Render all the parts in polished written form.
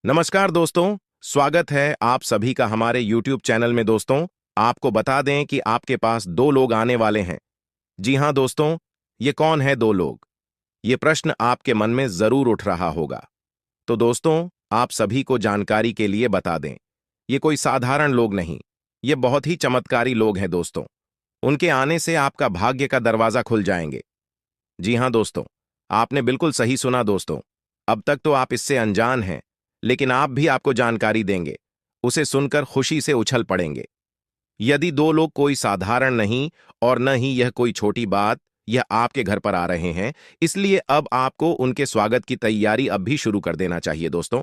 नमस्कार दोस्तों। स्वागत है आप सभी का हमारे YouTube चैनल में। दोस्तों, आपको बता दें कि आपके पास दो लोग आने वाले हैं। जी हां दोस्तों, ये कौन है दो लोग? ये प्रश्न आपके मन में जरूर उठ रहा होगा। तो दोस्तों, आप सभी को जानकारी के लिए बता दें, ये कोई साधारण लोग नहीं, ये बहुत ही चमत्कारी लोग हैं दोस्तों। उनके आने से आपका भाग्य का दरवाजा खुल जाएंगे। जी हां दोस्तों, आपने बिल्कुल सही सुना दोस्तों। अब तक तो आप इससे अनजान हैं, लेकिन आप भी आपको जानकारी देंगे, उसे सुनकर खुशी से उछल पड़ेंगे। यदि दो लोग कोई साधारण नहीं और न ही यह कोई छोटी बात, यह आपके घर पर आ रहे हैं, इसलिए अब आपको उनके स्वागत की तैयारी अब भी शुरू कर देना चाहिए दोस्तों।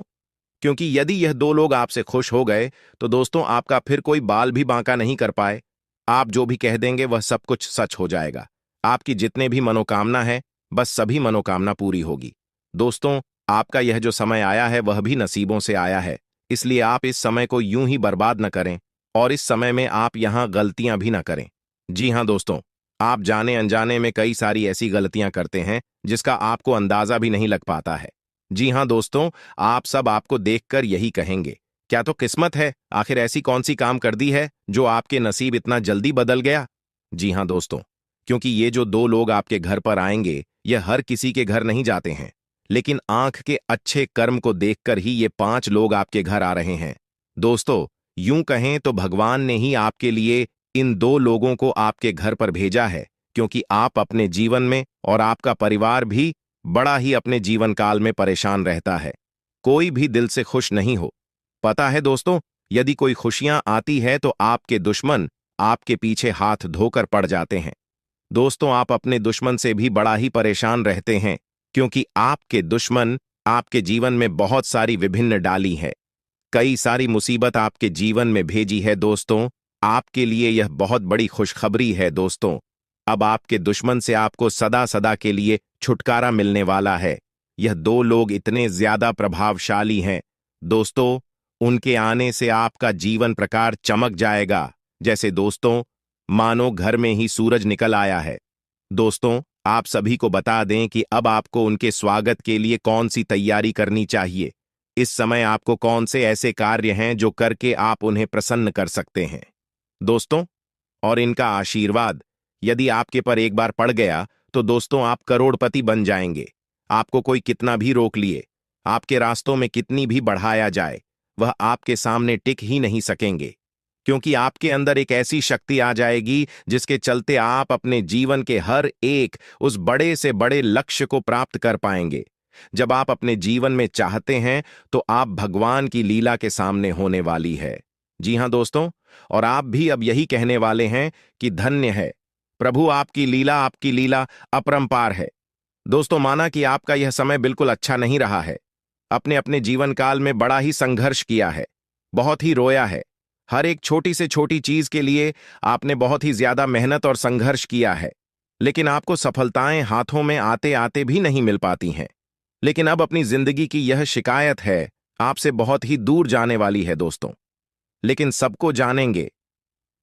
क्योंकि यदि यह दो लोग आपसे खुश हो गए तो दोस्तों आपका फिर कोई बाल भी बांका नहीं कर पाए। आप जो भी कह देंगे वह सब कुछ सच हो जाएगा। आपकी जितने भी मनोकामना है, बस सभी मनोकामना पूरी होगी। दोस्तों, आपका यह जो समय आया है वह भी नसीबों से आया है, इसलिए आप इस समय को यूं ही बर्बाद न करें और इस समय में आप यहां गलतियां भी ना करें। जी हां दोस्तों, आप जाने अनजाने में कई सारी ऐसी गलतियां करते हैं जिसका आपको अंदाजा भी नहीं लग पाता है। जी हां दोस्तों, आप सब आपको देखकर यही कहेंगे, क्या तो किस्मत है, आखिर ऐसी कौन सी काम कर दी है जो आपके नसीब इतना जल्दी बदल गया। जी हां दोस्तों, क्योंकि ये जो दो लोग आपके घर पर आएंगे, यह हर किसी के घर नहीं जाते हैं, लेकिन आंख के अच्छे कर्म को देखकर ही ये 5 लोग आपके घर आ रहे हैं। दोस्तों, यूं कहें तो भगवान ने ही आपके लिए इन दो लोगों को आपके घर पर भेजा है, क्योंकि आप अपने जीवन में और आपका परिवार भी बड़ा ही अपने जीवन काल में परेशान रहता है। कोई भी दिल से खुश नहीं हो। पता है दोस्तों, यदि कोई खुशियां आती है तो आपके दुश्मन आपके पीछे हाथ धोकर पड़ जाते हैं। दोस्तों, आप अपने दुश्मन से भी बड़ा ही परेशान रहते हैं, क्योंकि आपके दुश्मन आपके जीवन में बहुत सारी विभिन्न डाली है, कई सारी मुसीबत आपके जीवन में भेजी है। दोस्तों, आपके लिए यह बहुत बड़ी खुशखबरी है दोस्तों। अब आपके दुश्मन से आपको सदा सदा के लिए छुटकारा मिलने वाला है। यह दो लोग इतने ज्यादा प्रभावशाली हैं दोस्तों, उनके आने से आपका जीवन प्रकार चमक जाएगा, जैसे दोस्तों मानो घर में ही सूरज निकल आया है। दोस्तों, आप सभी को बता दें कि अब आपको उनके स्वागत के लिए कौन सी तैयारी करनी चाहिए। इस समय आपको कौन से ऐसे कार्य हैं जो करके आप उन्हें प्रसन्न कर सकते हैं दोस्तों। और इनका आशीर्वाद यदि आपके पर एक बार पड़ गया तो दोस्तों आप करोड़पति बन जाएंगे। आपको कोई कितना भी रोक लिए, आपके रास्तों में कितनी भी बढ़ाया जाए, वह आपके सामने टिक ही नहीं सकेंगे, क्योंकि आपके अंदर एक ऐसी शक्ति आ जाएगी जिसके चलते आप अपने जीवन के हर एक उस बड़े से बड़े लक्ष्य को प्राप्त कर पाएंगे। जब आप अपने जीवन में चाहते हैं तो आप भगवान की लीला के सामने होने वाली है। जी हां दोस्तों, और आप भी अब यही कहने वाले हैं कि धन्य है प्रभु, आपकी लीला अपरंपार है। दोस्तों, माना कि आपका यह समय बिल्कुल अच्छा नहीं रहा है, अपने अपने जीवन काल में बड़ा ही संघर्ष किया है, बहुत ही रोया है। हर एक छोटी से छोटी चीज के लिए आपने बहुत ही ज्यादा मेहनत और संघर्ष किया है, लेकिन आपको सफलताएं हाथों में आते आते भी नहीं मिल पाती हैं। लेकिन अब अपनी जिंदगी की यह शिकायत है आपसे बहुत ही दूर जाने वाली है दोस्तों। लेकिन सबको जानेंगे।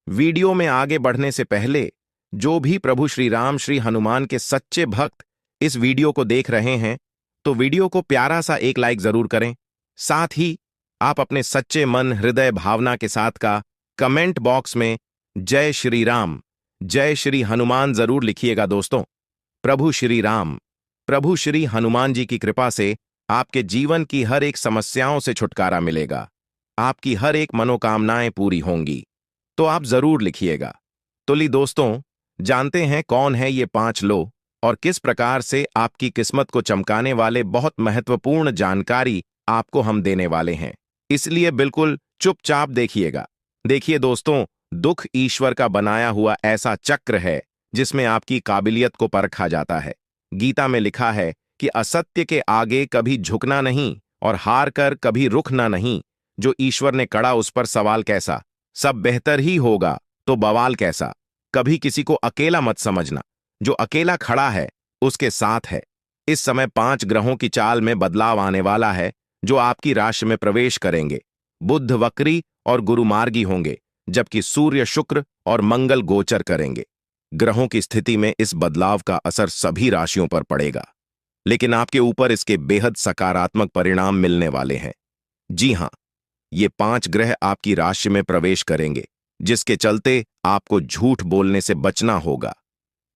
वीडियो में आगे बढ़ने से पहले जो भी प्रभु श्री राम श्री हनुमान के सच्चे भक्त इस वीडियो को देख रहे हैं, तो वीडियो को प्यारा सा एक लाइक जरूर करें। साथ ही आप अपने सच्चे मन हृदय भावना के साथ का कमेंट बॉक्स में जय श्री राम, जय श्री हनुमान जरूर लिखिएगा दोस्तों। प्रभु श्री राम, प्रभु श्री हनुमान जी की कृपा से आपके जीवन की हर एक समस्याओं से छुटकारा मिलेगा, आपकी हर एक मनोकामनाएं पूरी होंगी। तो आप जरूर लिखिएगा। तो ली दोस्तों, जानते हैं कौन है ये 5 लोग और किस प्रकार से आपकी किस्मत को चमकाने वाले बहुत महत्वपूर्ण जानकारी आपको हम देने वाले हैं, इसलिए बिल्कुल चुपचाप देखिएगा। देखिए दोस्तों, दुख ईश्वर का बनाया हुआ ऐसा चक्र है जिसमें आपकी काबिलियत को परखा जाता है। गीता में लिखा है कि असत्य के आगे कभी झुकना नहीं और हार कर कभी रुकना नहीं। जो ईश्वर ने कड़ा उस पर सवाल कैसा, सब बेहतर ही होगा तो बवाल कैसा। कभी किसी को अकेला मत समझना, जो अकेला खड़ा है उसके साथ है। इस समय 5 ग्रहों की चाल में बदलाव आने वाला है जो आपकी राशि में प्रवेश करेंगे। बुध वक्री और गुरु मार्गी होंगे, जबकि सूर्य शुक्र और मंगल गोचर करेंगे। ग्रहों की स्थिति में इस बदलाव का असर सभी राशियों पर पड़ेगा, लेकिन आपके ऊपर इसके बेहद सकारात्मक परिणाम मिलने वाले हैं। जी हाँ, ये 5 ग्रह आपकी राशि में प्रवेश करेंगे, जिसके चलते आपको झूठ बोलने से बचना होगा,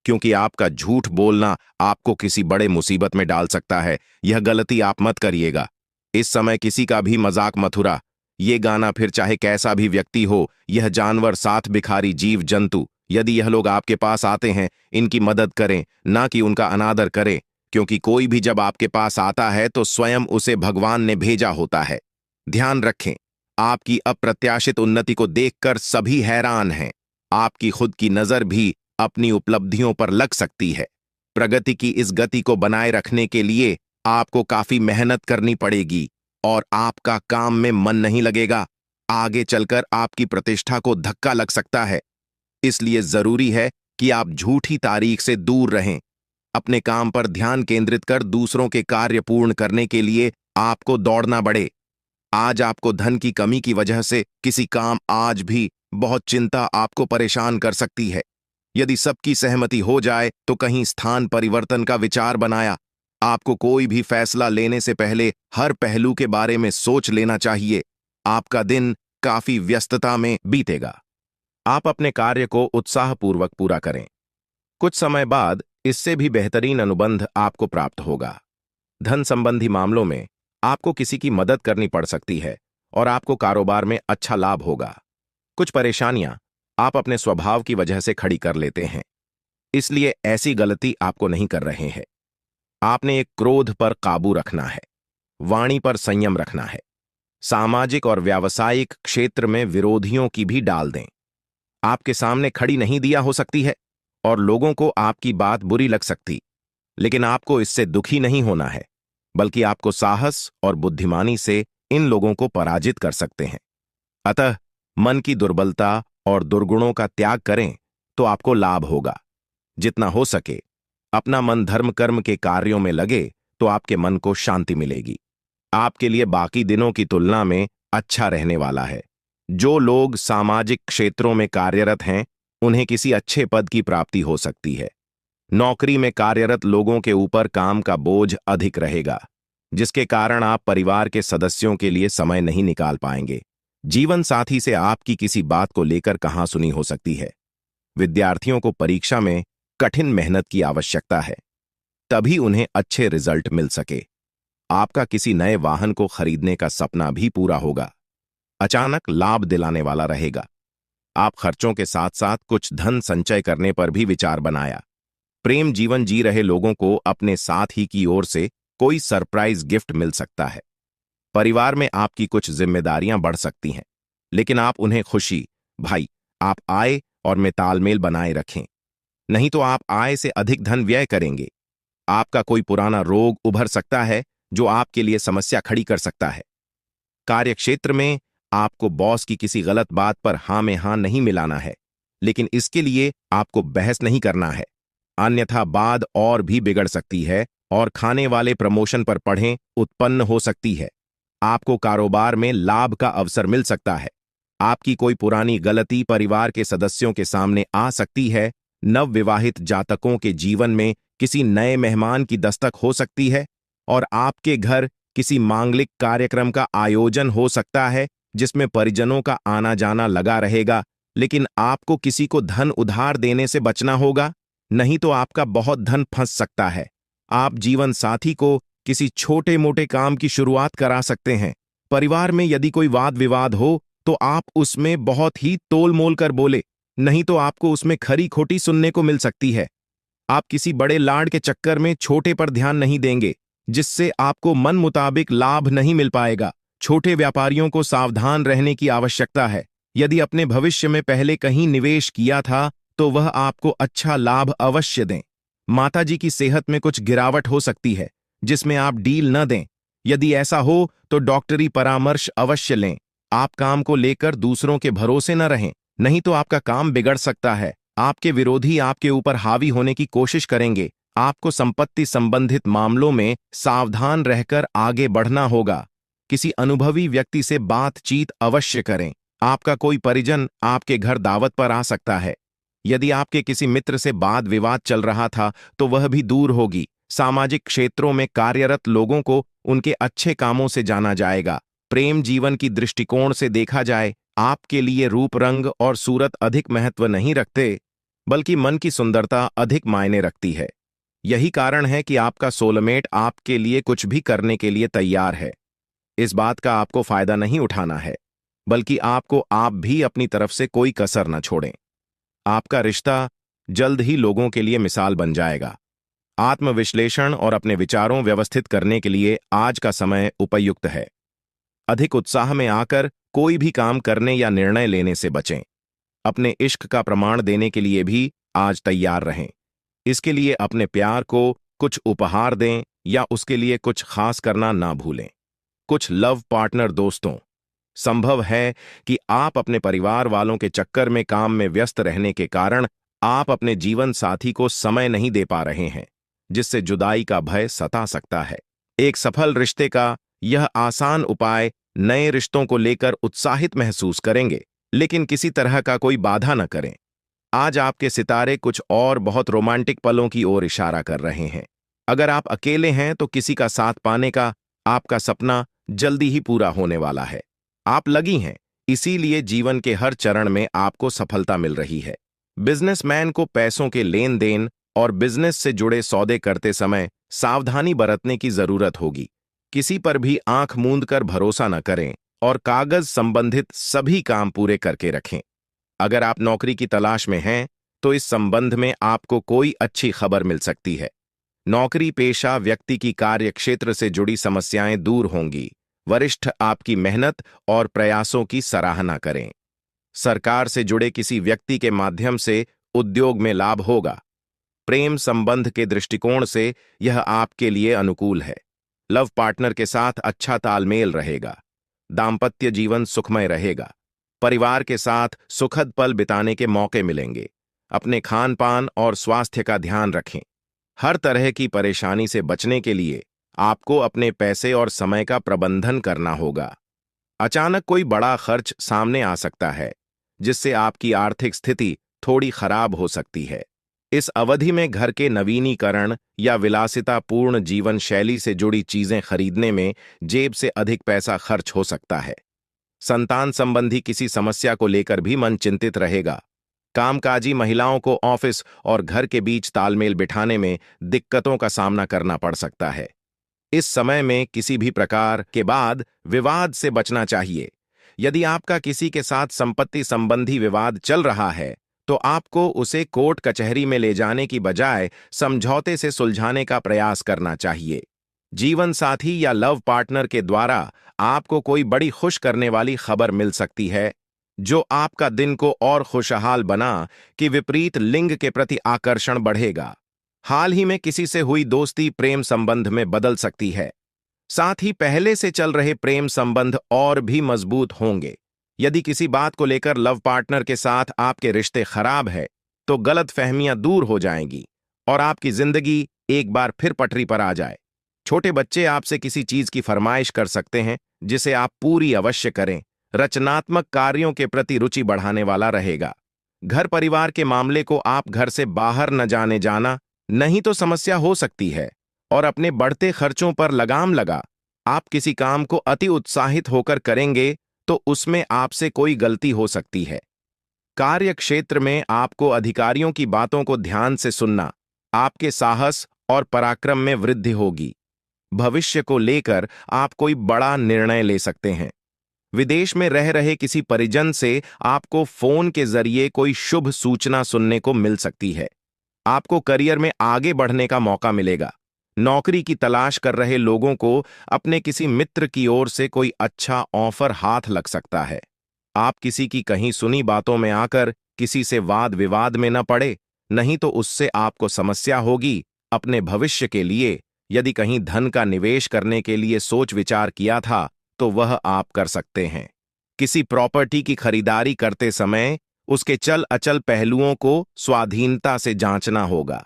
क्योंकि आपका झूठ बोलना आपको किसी बड़े मुसीबत में डाल सकता है। यह गलती आप मत करिएगा। इस समय किसी का भी मजाक मत उड़ा। ये गाना फिर चाहे कैसा भी व्यक्ति हो, यह जानवर, साथ भिखारी, जीव जंतु, यदि यह लोग आपके पास आते हैं, इनकी मदद करें, ना कि उनका अनादर करें, क्योंकि कोई भी जब आपके पास आता है तो स्वयं उसे भगवान ने भेजा होता है। ध्यान रखें, आपकी अप्रत्याशित उन्नति को देखकर सभी हैरान हैं। आपकी खुद की नजर भी अपनी उपलब्धियों पर लग सकती है। प्रगति की इस गति को बनाए रखने के लिए आपको काफी मेहनत करनी पड़ेगी और आपका काम में मन नहीं लगेगा। आगे चलकर आपकी प्रतिष्ठा को धक्का लग सकता है। इसलिए जरूरी है कि आप झूठी तारीख से दूर रहें। अपने काम पर ध्यान केंद्रित कर दूसरों के कार्य पूर्ण करने के लिए आपको दौड़ना बढ़े। आज आपको धन की कमी की वजह से किसी काम आज भी बहुत चिंता आपको परेशान कर सकती है। यदि सबकी सहमति हो जाए तो कहीं स्थान परिवर्तन का विचार बनाया। आपको कोई भी फैसला लेने से पहले हर पहलू के बारे में सोच लेना चाहिए। आपका दिन काफी व्यस्तता में बीतेगा। आप अपने कार्य को उत्साहपूर्वक पूरा करें। कुछ समय बाद इससे भी बेहतरीन अनुबंध आपको प्राप्त होगा। धन संबंधी मामलों में आपको किसी की मदद करनी पड़ सकती है और आपको कारोबार में अच्छा लाभ होगा। कुछ परेशानियां आप अपने स्वभाव की वजह से खड़ी कर लेते हैं, इसलिए ऐसी गलती आपको नहीं कर रहे हैं। आपने एक क्रोध पर काबू रखना है, वाणी पर संयम रखना है। सामाजिक और व्यावसायिक क्षेत्र में विरोधियों की भी डाल दें। आपके सामने खड़ी नहीं दिया हो सकती है और लोगों को आपकी बात बुरी लग सकती, लेकिन आपको इससे दुखी नहीं होना है, बल्कि आपको साहस और बुद्धिमानी से इन लोगों को पराजित कर सकते हैं। अतः मन की दुर्बलता और दुर्गुणों का त्याग करें तो आपको लाभ होगा। जितना हो सके अपना मन धर्म कर्म के कार्यों में लगे तो आपके मन को शांति मिलेगी। आपके लिए बाकी दिनों की तुलना में अच्छा रहने वाला है। जो लोग सामाजिक क्षेत्रों में कार्यरत हैं, उन्हें किसी अच्छे पद की प्राप्ति हो सकती है। नौकरी में कार्यरत लोगों के ऊपर काम का बोझ अधिक रहेगा, जिसके कारण आप परिवार के सदस्यों के लिए समय नहीं निकाल पाएंगे। जीवन साथी से आपकी किसी बात को लेकर कहासुनी हो सकती है। विद्यार्थियों को परीक्षा में कठिन मेहनत की आवश्यकता है, तभी उन्हें अच्छे रिजल्ट मिल सके। आपका किसी नए वाहन को खरीदने का सपना भी पूरा होगा। अचानक लाभ दिलाने वाला रहेगा। आप खर्चों के साथ साथ कुछ धन संचय करने पर भी विचार बनाया। प्रेम जीवन जी रहे लोगों को अपने साथ ही की ओर से कोई सरप्राइज गिफ्ट मिल सकता है। परिवार में आपकी कुछ जिम्मेदारियां बढ़ सकती हैं, लेकिन आप उन्हें खुशी भाई आप आय और में तालमेल बनाए रखें, नहीं तो आप आय से अधिक धन व्यय करेंगे। आपका कोई पुराना रोग उभर सकता है जो आपके लिए समस्या खड़ी कर सकता है। कार्यक्षेत्र में आपको बॉस की किसी गलत बात पर हाँ में हाँ नहीं मिलाना है, लेकिन इसके लिए आपको बहस नहीं करना है, अन्यथा बात और भी बिगड़ सकती है और खाने वाले प्रमोशन पर पढ़ें उत्पन्न हो सकती है। आपको कारोबार में लाभ का अवसर मिल सकता है। आपकी कोई पुरानी गलती परिवार के सदस्यों के सामने आ सकती है। नवविवाहित जातकों के जीवन में किसी नए मेहमान की दस्तक हो सकती है और आपके घर किसी मांगलिक कार्यक्रम का आयोजन हो सकता है जिसमें परिजनों का आना जाना लगा रहेगा, लेकिन आपको किसी को धन उधार देने से बचना होगा, नहीं तो आपका बहुत धन फंस सकता है। आप जीवन साथी को किसी छोटे मोटे काम की शुरुआत करा सकते हैं। परिवार में यदि कोई वाद विवाद हो तो आप उसमें बहुत ही तोल मोल कर बोले, नहीं तो आपको उसमें खरी खोटी सुनने को मिल सकती है। आप किसी बड़े लाड के चक्कर में छोटे पर ध्यान नहीं देंगे, जिससे आपको मन मुताबिक लाभ नहीं मिल पाएगा। छोटे व्यापारियों को सावधान रहने की आवश्यकता है। यदि अपने भविष्य में पहले कहीं निवेश किया था तो वह आपको अच्छा लाभ अवश्य दें। माताजी की सेहत में कुछ गिरावट हो सकती है, जिसमें आप डील न दें। यदि ऐसा हो तो डॉक्टरी परामर्श अवश्य लें। आप काम को लेकर दूसरों के भरोसे न रहें, नहीं तो आपका काम बिगड़ सकता है। आपके विरोधी आपके ऊपर हावी होने की कोशिश करेंगे। आपको संपत्ति संबंधित मामलों में सावधान रहकर आगे बढ़ना होगा। किसी अनुभवी व्यक्ति से बातचीत अवश्य करें। आपका कोई परिजन आपके घर दावत पर आ सकता है। यदि आपके किसी मित्र से वाद विवाद चल रहा था तो वह भी दूर होगी। सामाजिक क्षेत्रों में कार्यरत लोगों को उनके अच्छे कामों से जाना जाएगा। प्रेम जीवन की दृष्टिकोण से देखा जाए, आपके लिए रूप रंग और सूरत अधिक महत्व नहीं रखते, बल्कि मन की सुंदरता अधिक मायने रखती है। यही कारण है कि आपका सोलमेट आपके लिए कुछ भी करने के लिए तैयार है। इस बात का आपको फायदा नहीं उठाना है, बल्कि आपको आप भी अपनी तरफ से कोई कसर न छोड़ें। आपका रिश्ता जल्द ही लोगों के लिए मिसाल बन जाएगा। आत्मविश्लेषण और अपने विचारों व्यवस्थित करने के लिए आज का समय उपयुक्त है। अधिक उत्साह में आकर कोई भी काम करने या निर्णय लेने से बचें। अपने इश्क का प्रमाण देने के लिए भी आज तैयार रहें। इसके लिए अपने प्यार को कुछ उपहार दें या उसके लिए कुछ खास करना ना भूलें। कुछ लव पार्टनर दोस्तों, संभव है कि आप अपने परिवार वालों के चक्कर में काम में व्यस्त रहने के कारण आप अपने जीवन साथी को समय नहीं दे पा रहे हैं, जिससे जुदाई का भय सता सकता है। एक सफल रिश्ते का यह आसान उपाय नए रिश्तों को लेकर उत्साहित महसूस करेंगे, लेकिन किसी तरह का कोई बाधा न करें। आज आपके सितारे कुछ और बहुत रोमांटिक पलों की ओर इशारा कर रहे हैं। अगर आप अकेले हैं तो किसी का साथ पाने का आपका सपना जल्दी ही पूरा होने वाला है। आप लगी हैं, इसीलिए जीवन के हर चरण में आपको सफलता मिल रही है। बिजनेसमैन को पैसों के लेन देन और बिजनेस से जुड़े सौदे करते समय सावधानी बरतने की जरूरत होगी। किसी पर भी आंख मूंद कर भरोसा न करें और कागज संबंधित सभी काम पूरे करके रखें। अगर आप नौकरी की तलाश में हैं, तो इस संबंध में आपको कोई अच्छी खबर मिल सकती है। नौकरी पेशा व्यक्ति की कार्य क्षेत्र से जुड़ी समस्याएं दूर होंगी। वरिष्ठ आपकी मेहनत और प्रयासों की सराहना करें। सरकार से जुड़े किसी व्यक्ति के माध्यम से उद्योग में लाभ होगा। प्रेम संबंध के दृष्टिकोण से यह आपके लिए अनुकूल है। लव पार्टनर के साथ अच्छा तालमेल रहेगा। दाम्पत्य जीवन सुखमय रहेगा। परिवार के साथ सुखद पल बिताने के मौके मिलेंगे। अपने खान पान और स्वास्थ्य का ध्यान रखें। हर तरह की परेशानी से बचने के लिए आपको अपने पैसे और समय का प्रबंधन करना होगा। अचानक कोई बड़ा खर्च सामने आ सकता है, जिससे आपकी आर्थिक स्थिति थोड़ी खराब हो सकती है। इस अवधि में घर के नवीनीकरण या विलासितापूर्ण जीवन शैली से जुड़ी चीजें खरीदने में जेब से अधिक पैसा खर्च हो सकता है। संतान संबंधी किसी समस्या को लेकर भी मन चिंतित रहेगा। कामकाजी महिलाओं को ऑफिस और घर के बीच तालमेल बिठाने में दिक्कतों का सामना करना पड़ सकता है। इस समय में किसी भी प्रकार के बाद विवाद से बचना चाहिए। यदि आपका किसी के साथ संपत्ति संबंधी विवाद चल रहा है, तो आपको उसे कोर्ट कचहरी में ले जाने की बजाय समझौते से सुलझाने का प्रयास करना चाहिए। जीवन साथी या लव पार्टनर के द्वारा आपको कोई बड़ी खुश करने वाली खबर मिल सकती है, जो आपका दिन को और खुशहाल बना कि विपरीत लिंग के प्रति आकर्षण बढ़ेगा। हाल ही में किसी से हुई दोस्ती प्रेम संबंध में बदल सकती है। साथ ही पहले से चल रहे प्रेम संबंध और भी मजबूत होंगे। यदि किसी बात को लेकर लव पार्टनर के साथ आपके रिश्ते खराब है, तो गलतफहमियां दूर हो जाएंगी और आपकी जिंदगी एक बार फिर पटरी पर आ जाए। छोटे बच्चे आपसे किसी चीज की फरमाइश कर सकते हैं, जिसे आप पूरी अवश्य करें। रचनात्मक कार्यों के प्रति रुचि बढ़ाने वाला रहेगा। घर परिवार के मामले को आप घर से बाहर न जाने जाना, नहीं तो समस्या हो सकती है। और अपने बढ़ते खर्चों पर लगाम लगा। आप किसी काम को अति उत्साहित होकर करेंगे तो उसमें आपसे कोई गलती हो सकती है। कार्य क्षेत्र में आपको अधिकारियों की बातों को ध्यान से सुनना, आपके साहस और पराक्रम में वृद्धि होगी। भविष्य को लेकर आप कोई बड़ा निर्णय ले सकते हैं। विदेश में रह रहे किसी परिजन से आपको फोन के जरिए कोई शुभ सूचना सुनने को मिल सकती है। आपको करियर में आगे बढ़ने का मौका मिलेगा। नौकरी की तलाश कर रहे लोगों को अपने किसी मित्र की ओर से कोई अच्छा ऑफर हाथ लग सकता है। आप किसी की कहीं सुनी बातों में आकर किसी से वाद विवाद में न पड़े, नहीं तो उससे आपको समस्या होगी। अपने भविष्य के लिए यदि कहीं धन का निवेश करने के लिए सोच विचार किया था, तो वह आप कर सकते हैं। किसी प्रॉपर्टी की खरीदारी करते समय उसके चल अचल पहलुओं को स्वाधीनता से जांचना होगा।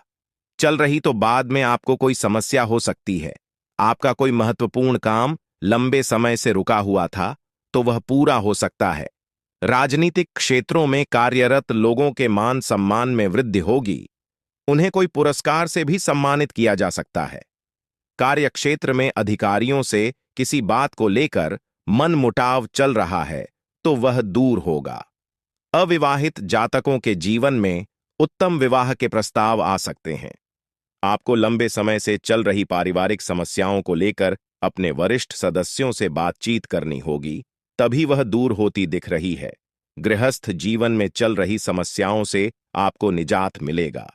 चल रही तो बाद में आपको कोई समस्या हो सकती है। आपका कोई महत्वपूर्ण काम लंबे समय से रुका हुआ था, तो वह पूरा हो सकता है। राजनीतिक क्षेत्रों में कार्यरत लोगों के मान सम्मान में वृद्धि होगी। उन्हें कोई पुरस्कार से भी सम्मानित किया जा सकता है। कार्यक्षेत्र में अधिकारियों से किसी बात को लेकर मन मुटाव चल रहा है तो वह दूर होगा। अविवाहित जातकों के जीवन में उत्तम विवाह के प्रस्ताव आ सकते हैं। आपको लंबे समय से चल रही पारिवारिक समस्याओं को लेकर अपने वरिष्ठ सदस्यों से बातचीत करनी होगी, तभी वह दूर होती दिख रही है। गृहस्थ जीवन में चल रही समस्याओं से आपको निजात मिलेगा।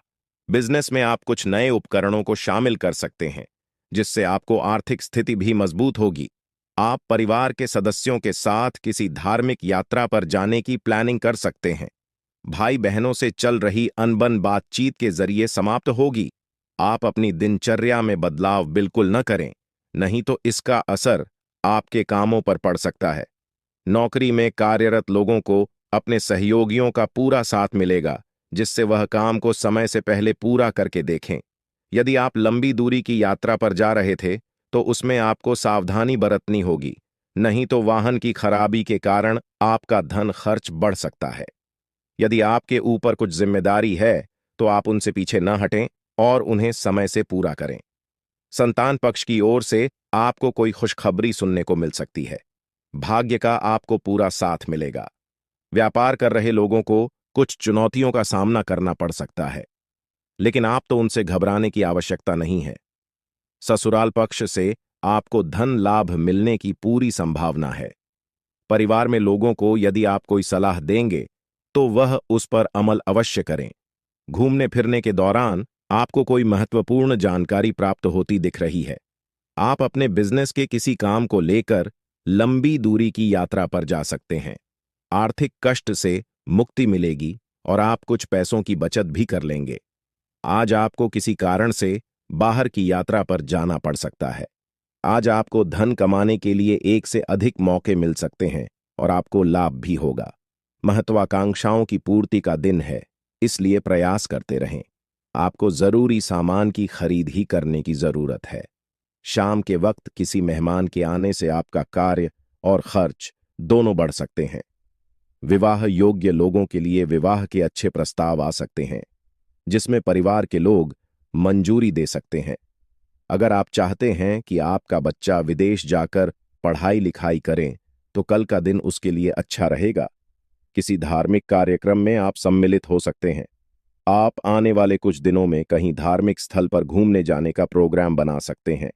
बिजनेस में आप कुछ नए उपकरणों को शामिल कर सकते हैं, जिससे आपको आर्थिक स्थिति भी मजबूत होगी। आप परिवार के सदस्यों के साथ किसी धार्मिक यात्रा पर जाने की प्लानिंग कर सकते हैं। भाई बहनों से चल रही अनबन बातचीत के जरिए समाप्त होगी। आप अपनी दिनचर्या में बदलाव बिल्कुल न करें, नहीं तो इसका असर आपके कामों पर पड़ सकता है। नौकरी में कार्यरत लोगों को अपने सहयोगियों का पूरा साथ मिलेगा, जिससे वह काम को समय से पहले पूरा करके देखें। यदि आप लंबी दूरी की यात्रा पर जा रहे थे, तो उसमें आपको सावधानी बरतनी होगी, नहीं तो वाहन की खराबी के कारण आपका धन खर्च बढ़ सकता है। यदि आपके ऊपर कुछ जिम्मेदारी है, तो आप उनसे पीछे न हटें और उन्हें समय से पूरा करें। संतान पक्ष की ओर से आपको कोई खुशखबरी सुनने को मिल सकती है। भाग्य का आपको पूरा साथ मिलेगा। व्यापार कर रहे लोगों को कुछ चुनौतियों का सामना करना पड़ सकता है, लेकिन आप तो उनसे घबराने की आवश्यकता नहीं है। ससुराल पक्ष से आपको धन लाभ मिलने की पूरी संभावना है। परिवार में लोगों को यदि आप कोई सलाह देंगे, तो वह उस पर अमल अवश्य करें। घूमने फिरने के दौरान आपको कोई महत्वपूर्ण जानकारी प्राप्त होती दिख रही है। आप अपने बिजनेस के किसी काम को लेकर लंबी दूरी की यात्रा पर जा सकते हैं। आर्थिक कष्ट से मुक्ति मिलेगी और आप कुछ पैसों की बचत भी कर लेंगे। आज आपको किसी कारण से बाहर की यात्रा पर जाना पड़ सकता है। आज आपको धन कमाने के लिए एक से अधिक मौके मिल सकते हैं और आपको लाभ भी होगा। महत्वाकांक्षाओं की पूर्ति का दिन है, इसलिए प्रयास करते रहें। आपको जरूरी सामान की खरीद ही करने की जरूरत है। शाम के वक्त किसी मेहमान के आने से आपका कार्य और खर्च दोनों बढ़ सकते हैं। विवाह योग्य लोगों के लिए विवाह के अच्छे प्रस्ताव आ सकते हैं, जिसमें परिवार के लोग मंजूरी दे सकते हैं। अगर आप चाहते हैं कि आपका बच्चा विदेश जाकर पढ़ाई लिखाई करे, तो कल का दिन उसके लिए अच्छा रहेगा। किसी धार्मिक कार्यक्रम में आप सम्मिलित हो सकते हैं। आप आने वाले कुछ दिनों में कहीं धार्मिक स्थल पर घूमने जाने का प्रोग्राम बना सकते हैं।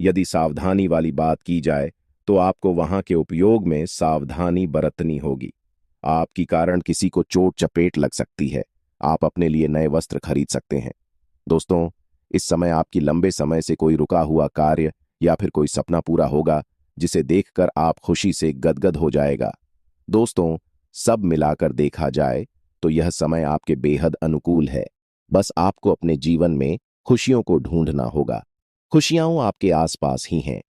यदि सावधानी वाली बात की जाए, तो आपको वहां के उपयोग में सावधानी बरतनी होगी। आपकी कारण किसी को चोट चपेट लग सकती है। आप अपने लिए नए वस्त्र खरीद सकते हैं। दोस्तों, इस समय आपकी लंबे समय से कोई रुका हुआ कार्य या फिर कोई सपना पूरा होगा, जिसे देखकर आप खुशी से गदगद हो जाएगा। दोस्तों, सब मिलाकर देखा जाए तो यह समय आपके बेहद अनुकूल है। बस आपको अपने जीवन में खुशियों को ढूंढना होगा। खुशियां आपके आसपास ही हैं।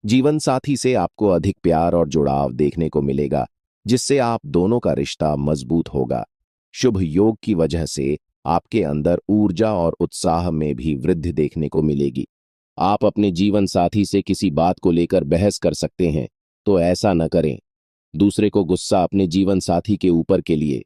जीवन साथी से आपको अधिक प्यार और जुड़ाव देखने को मिलेगा, जिससे आप दोनों का रिश्ता मजबूत होगा। शुभ योग की वजह से आपके अंदर ऊर्जा और उत्साह में भी वृद्धि देखने को मिलेगी। आप अपने जीवन साथी से किसी बात को लेकर बहस कर सकते हैं, तो ऐसा न करें। दूसरे को गुस्सा अपने जीवन साथी के ऊपर के लिए।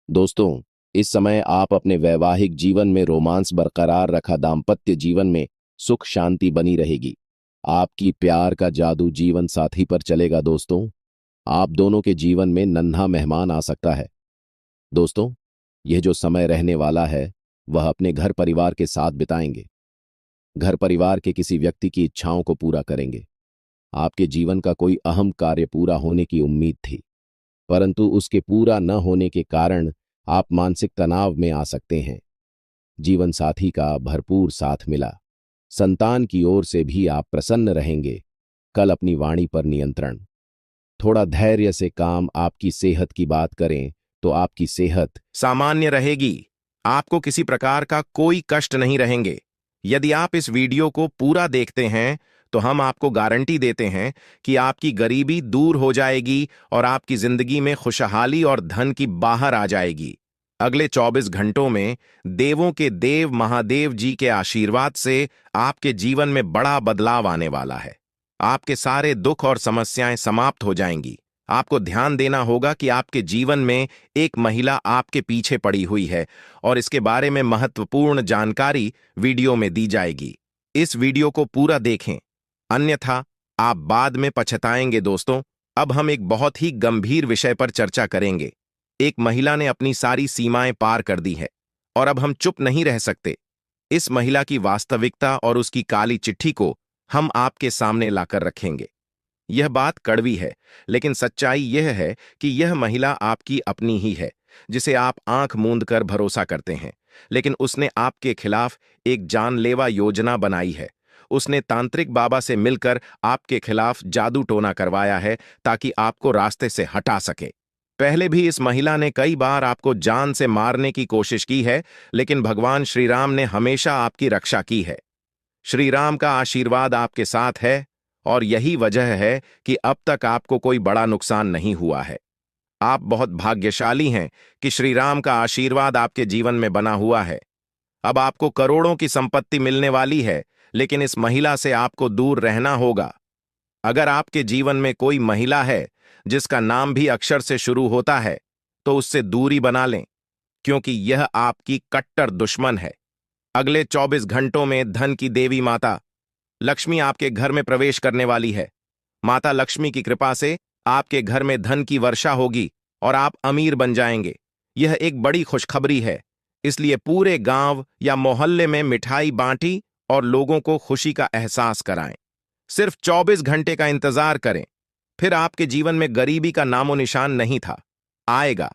दोस्तों, इस समय आप अपने वैवाहिक जीवन में रोमांस बरकरार रखा, दाम्पत्य जीवन में सुख शांति बनी रहेगी। आपकी प्यार का जादू जीवन साथी पर चलेगा। दोस्तों, आप दोनों के जीवन में नन्हा मेहमान आ सकता है। दोस्तों, यह जो समय रहने वाला है, वह अपने घर परिवार के साथ बिताएंगे। घर परिवार के किसी व्यक्ति की इच्छाओं को पूरा करेंगे। आपके जीवन का कोई अहम कार्य पूरा होने की उम्मीद थी, परंतु उसके पूरा न होने के कारण आप मानसिक तनाव में आ सकते हैं। जीवन साथी का भरपूर साथ मिला। संतान की ओर से भी आप प्रसन्न रहेंगे। कल अपनी वाणी पर नियंत्रण, थोड़ा धैर्य से काम। आपकी सेहत की बात करें तो आपकी सेहत सामान्य रहेगी। आपको किसी प्रकार का कोई कष्ट नहीं रहेंगे। यदि आप इस वीडियो को पूरा देखते हैं, तो हम आपको गारंटी देते हैं कि आपकी गरीबी दूर हो जाएगी और आपकी जिंदगी में खुशहाली और धन की बाहर आ जाएगी। अगले 24 घंटों में देवों के देव महादेव जी के आशीर्वाद से आपके जीवन में बड़ा बदलाव आने वाला है। आपके सारे दुख और समस्याएं समाप्त हो जाएंगी। आपको ध्यान देना होगा कि आपके जीवन में एक महिला आपके पीछे पड़ी हुई है और इसके बारे में महत्वपूर्ण जानकारी वीडियो में दी जाएगी। इस वीडियो को पूरा देखें, अन्यथा आप बाद में पछताएंगे। दोस्तों, अब हम एक बहुत ही गंभीर विषय पर चर्चा करेंगे। एक महिला ने अपनी सारी सीमाएं पार कर दी है और अब हम चुप नहीं रह सकते। इस महिला की वास्तविकता और उसकी काली चिट्ठी को हम आपके सामने लाकर रखेंगे। यह बात कड़वी है, लेकिन सच्चाई यह है कि यह महिला आपकी अपनी ही है, जिसे आप आंख मूंद कर भरोसा करते हैं। लेकिन उसने आपके खिलाफ एक जानलेवा योजना बनाई है। उसने तांत्रिक बाबा से मिलकर आपके खिलाफ जादू टोना करवाया है ताकि आपको रास्ते से हटा सके। पहले भी इस महिला ने कई बार आपको जान से मारने की कोशिश की है, लेकिन भगवान श्री राम ने हमेशा आपकी रक्षा की है। श्री राम का आशीर्वाद आपके साथ है और यही वजह है कि अब तक आपको कोई बड़ा नुकसान नहीं हुआ है। आप बहुत भाग्यशाली हैं कि श्री राम का आशीर्वाद आपके जीवन में बना हुआ है। अब आपको करोड़ों की संपत्ति मिलने वाली है, लेकिन इस महिला से आपको दूर रहना होगा। अगर आपके जीवन में कोई महिला है जिसका नाम भी अक्षर से शुरू होता है, तो उससे दूरी बना लें, क्योंकि यह आपकी कट्टर दुश्मन है। अगले 24 घंटों में धन की देवी माता लक्ष्मी आपके घर में प्रवेश करने वाली है। माता लक्ष्मी की कृपा से आपके घर में धन की वर्षा होगी और आप अमीर बन जाएंगे। यह एक बड़ी खुशखबरी है, इसलिए पूरे गांव या मोहल्ले में मिठाई बांटी और लोगों को खुशी का एहसास कराएं। सिर्फ 24 घंटे का इंतजार करें, फिर आपके जीवन में गरीबी का नामो निशान नहीं था, आएगा।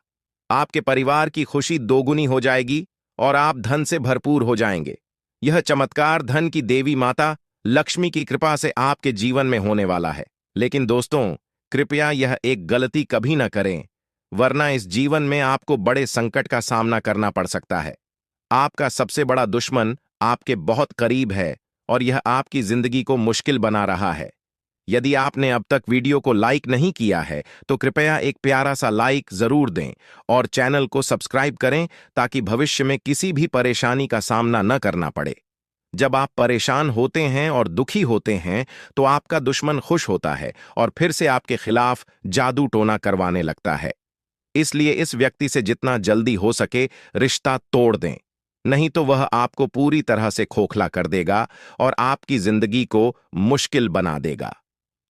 आपके परिवार की खुशी दोगुनी हो जाएगी और आप धन से भरपूर हो जाएंगे। यह चमत्कार धन की देवी माता लक्ष्मी की कृपा से आपके जीवन में होने वाला है। लेकिन दोस्तों, कृपया यह एक गलती कभी न करें, वरना इस जीवन में आपको बड़े संकट का सामना करना पड़ सकता है। आपका सबसे बड़ा दुश्मन आपके बहुत करीब है और यह आपकी जिंदगी को मुश्किल बना रहा है। यदि आपने अब तक वीडियो को लाइक नहीं किया है, तो कृपया एक प्यारा सा लाइक जरूर दें और चैनल को सब्सक्राइब करें ताकि भविष्य में किसी भी परेशानी का सामना न करना पड़े। जब आप परेशान होते हैं और दुखी होते हैं, तो आपका दुश्मन खुश होता है और फिर से आपके खिलाफ जादू टोना करवाने लगता है। इसलिए इस व्यक्ति से जितना जल्दी हो सके रिश्ता तोड़ दें, नहीं तो वह आपको पूरी तरह से खोखला कर देगा और आपकी जिंदगी को मुश्किल बना देगा।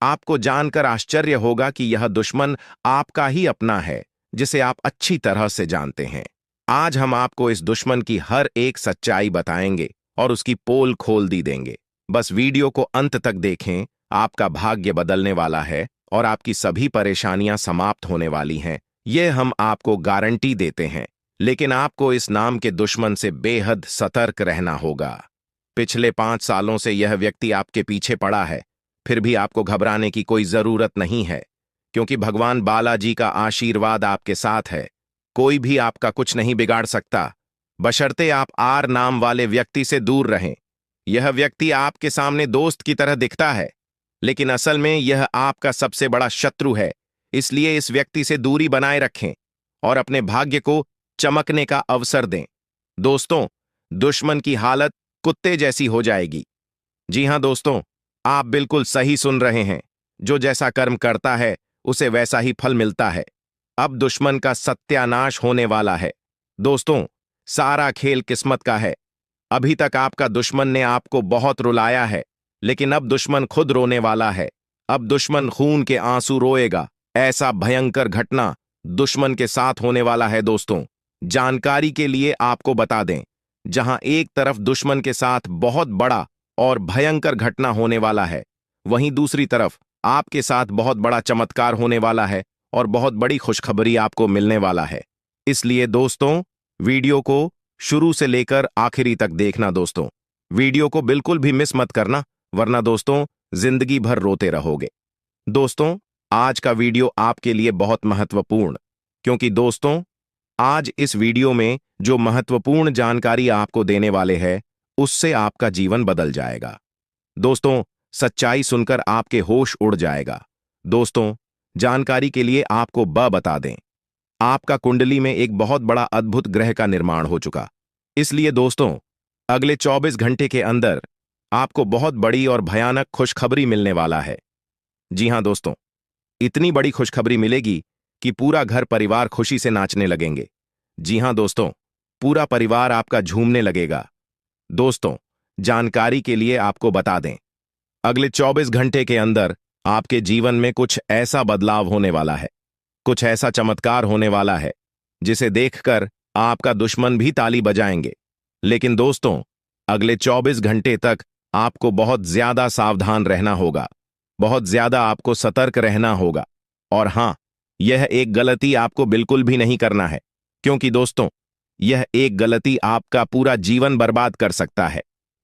आपको जानकर आश्चर्य होगा कि यह दुश्मन आपका ही अपना है, जिसे आप अच्छी तरह से जानते हैं। आज हम आपको इस दुश्मन की हर एक सच्चाई बताएंगे और उसकी पोल खोल दी देंगे। बस वीडियो को अंत तक देखें, आपका भाग्य बदलने वाला है और आपकी सभी परेशानियां समाप्त होने वाली हैं। यह हम आपको गारंटी देते हैं, लेकिन आपको इस नाम के दुश्मन से बेहद सतर्क रहना होगा। पिछले 5 सालों से यह व्यक्ति आपके पीछे पड़ा है, फिर भी आपको घबराने की कोई जरूरत नहीं है, क्योंकि भगवान बालाजी का आशीर्वाद आपके साथ है। कोई भी आपका कुछ नहीं बिगाड़ सकता, बशर्ते आप आर नाम वाले व्यक्ति से दूर रहें। यह व्यक्ति आपके सामने दोस्त की तरह दिखता है, लेकिन असल में यह आपका सबसे बड़ा शत्रु है। इसलिए इस व्यक्ति से दूरी बनाए रखें और अपने भाग्य को चमकने का अवसर दें। दोस्तों, दुश्मन की हालत कुत्ते जैसी हो जाएगी। जी हां दोस्तों, आप बिल्कुल सही सुन रहे हैं। जो जैसा कर्म करता है उसे वैसा ही फल मिलता है। अब दुश्मन का सत्यानाश होने वाला है। दोस्तों, सारा खेल किस्मत का है। अभी तक आपका दुश्मन ने आपको बहुत रुलाया है, लेकिन अब दुश्मन खुद रोने वाला है। अब दुश्मन खून के आंसू रोएगा। ऐसा भयंकर घटना दुश्मन के साथ होने वाला है। दोस्तों, जानकारी के लिए आपको बता दें, जहां एक तरफ दुश्मन के साथ बहुत बड़ा और भयंकर घटना होने वाला है, वहीं दूसरी तरफ आपके साथ बहुत बड़ा चमत्कार होने वाला है और बहुत बड़ी खुशखबरी आपको मिलने वाला है। इसलिए दोस्तों, वीडियो को शुरू से लेकर आखिरी तक देखना। दोस्तों, वीडियो को बिल्कुल भी मिस मत करना, वरना दोस्तों जिंदगी भर रोते रहोगे। दोस्तों, आज का वीडियो आपके लिए बहुत महत्वपूर्ण, क्योंकि दोस्तों आज इस वीडियो में जो महत्वपूर्ण जानकारी आपको देने वाले हैं, उससे आपका जीवन बदल जाएगा। दोस्तों, सच्चाई सुनकर आपके होश उड़ जाएगा। दोस्तों, जानकारी के लिए आपको बता दें, आपका कुंडली में एक बहुत बड़ा अद्भुत ग्रह का निर्माण हो चुका। इसलिए दोस्तों, अगले 24 घंटे के अंदर आपको बहुत बड़ी और भयानक खुशखबरी मिलने वाला है। जी हां दोस्तों, इतनी बड़ी खुशखबरी मिलेगी कि पूरा घर परिवार खुशी से नाचने लगेंगे। जी हां दोस्तों, पूरा परिवार आपका झूमने लगेगा। दोस्तों, जानकारी के लिए आपको बता दें, अगले 24 घंटे के अंदर आपके जीवन में कुछ ऐसा बदलाव होने वाला है, कुछ ऐसा चमत्कार होने वाला है जिसे देखकर आपका दुश्मन भी ताली बजाएंगे। लेकिन दोस्तों, अगले 24 घंटे तक आपको बहुत ज्यादा सावधान रहना होगा, बहुत ज्यादा आपको सतर्क रहना होगा। और हां, यह एक गलती आपको बिल्कुल भी नहीं करना है, क्योंकि दोस्तों, यह एक गलती आपका पूरा जीवन बर्बाद कर सकता है।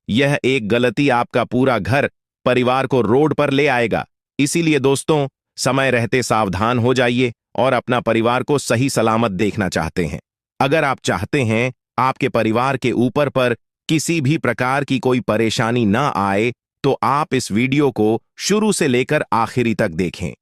यह एक गलती आपका पूरा घर परिवार को रोड पर ले आएगा। इसीलिए दोस्तों, समय रहते सावधान हो जाइए और अपना परिवार को सही सलामत देखना चाहते हैं। अगर आप चाहते हैं आपके परिवार के ऊपर पर किसी भी प्रकार की कोई परेशानी ना आए, तो आप इस वीडियो को शुरू से लेकर आखिरी तक देखें।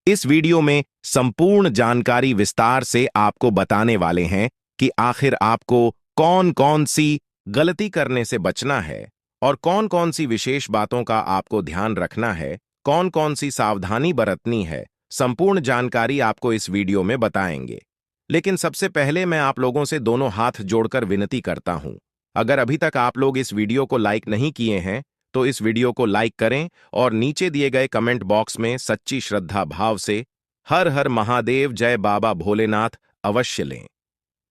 इस वीडियो में संपूर्ण जानकारी विस्तार से आपको बताने वाले हैं कि आखिर आपको कौन कौन सी गलती करने से बचना है और कौन कौन सी विशेष बातों का आपको ध्यान रखना है, कौन कौन सी सावधानी बरतनी है। संपूर्ण जानकारी आपको इस वीडियो में बताएंगे। लेकिन सबसे पहले मैं आप लोगों से दोनों हाथ जोड़कर विनती करता हूं, अगर अभी तक आप लोग इस वीडियो को लाइक नहीं किए हैं तो इस वीडियो को लाइक करें और नीचे दिए गए कमेंट बॉक्स में सच्ची श्रद्धा भाव से हर हर महादेव जय बाबा भोलेनाथ अवश्य लें।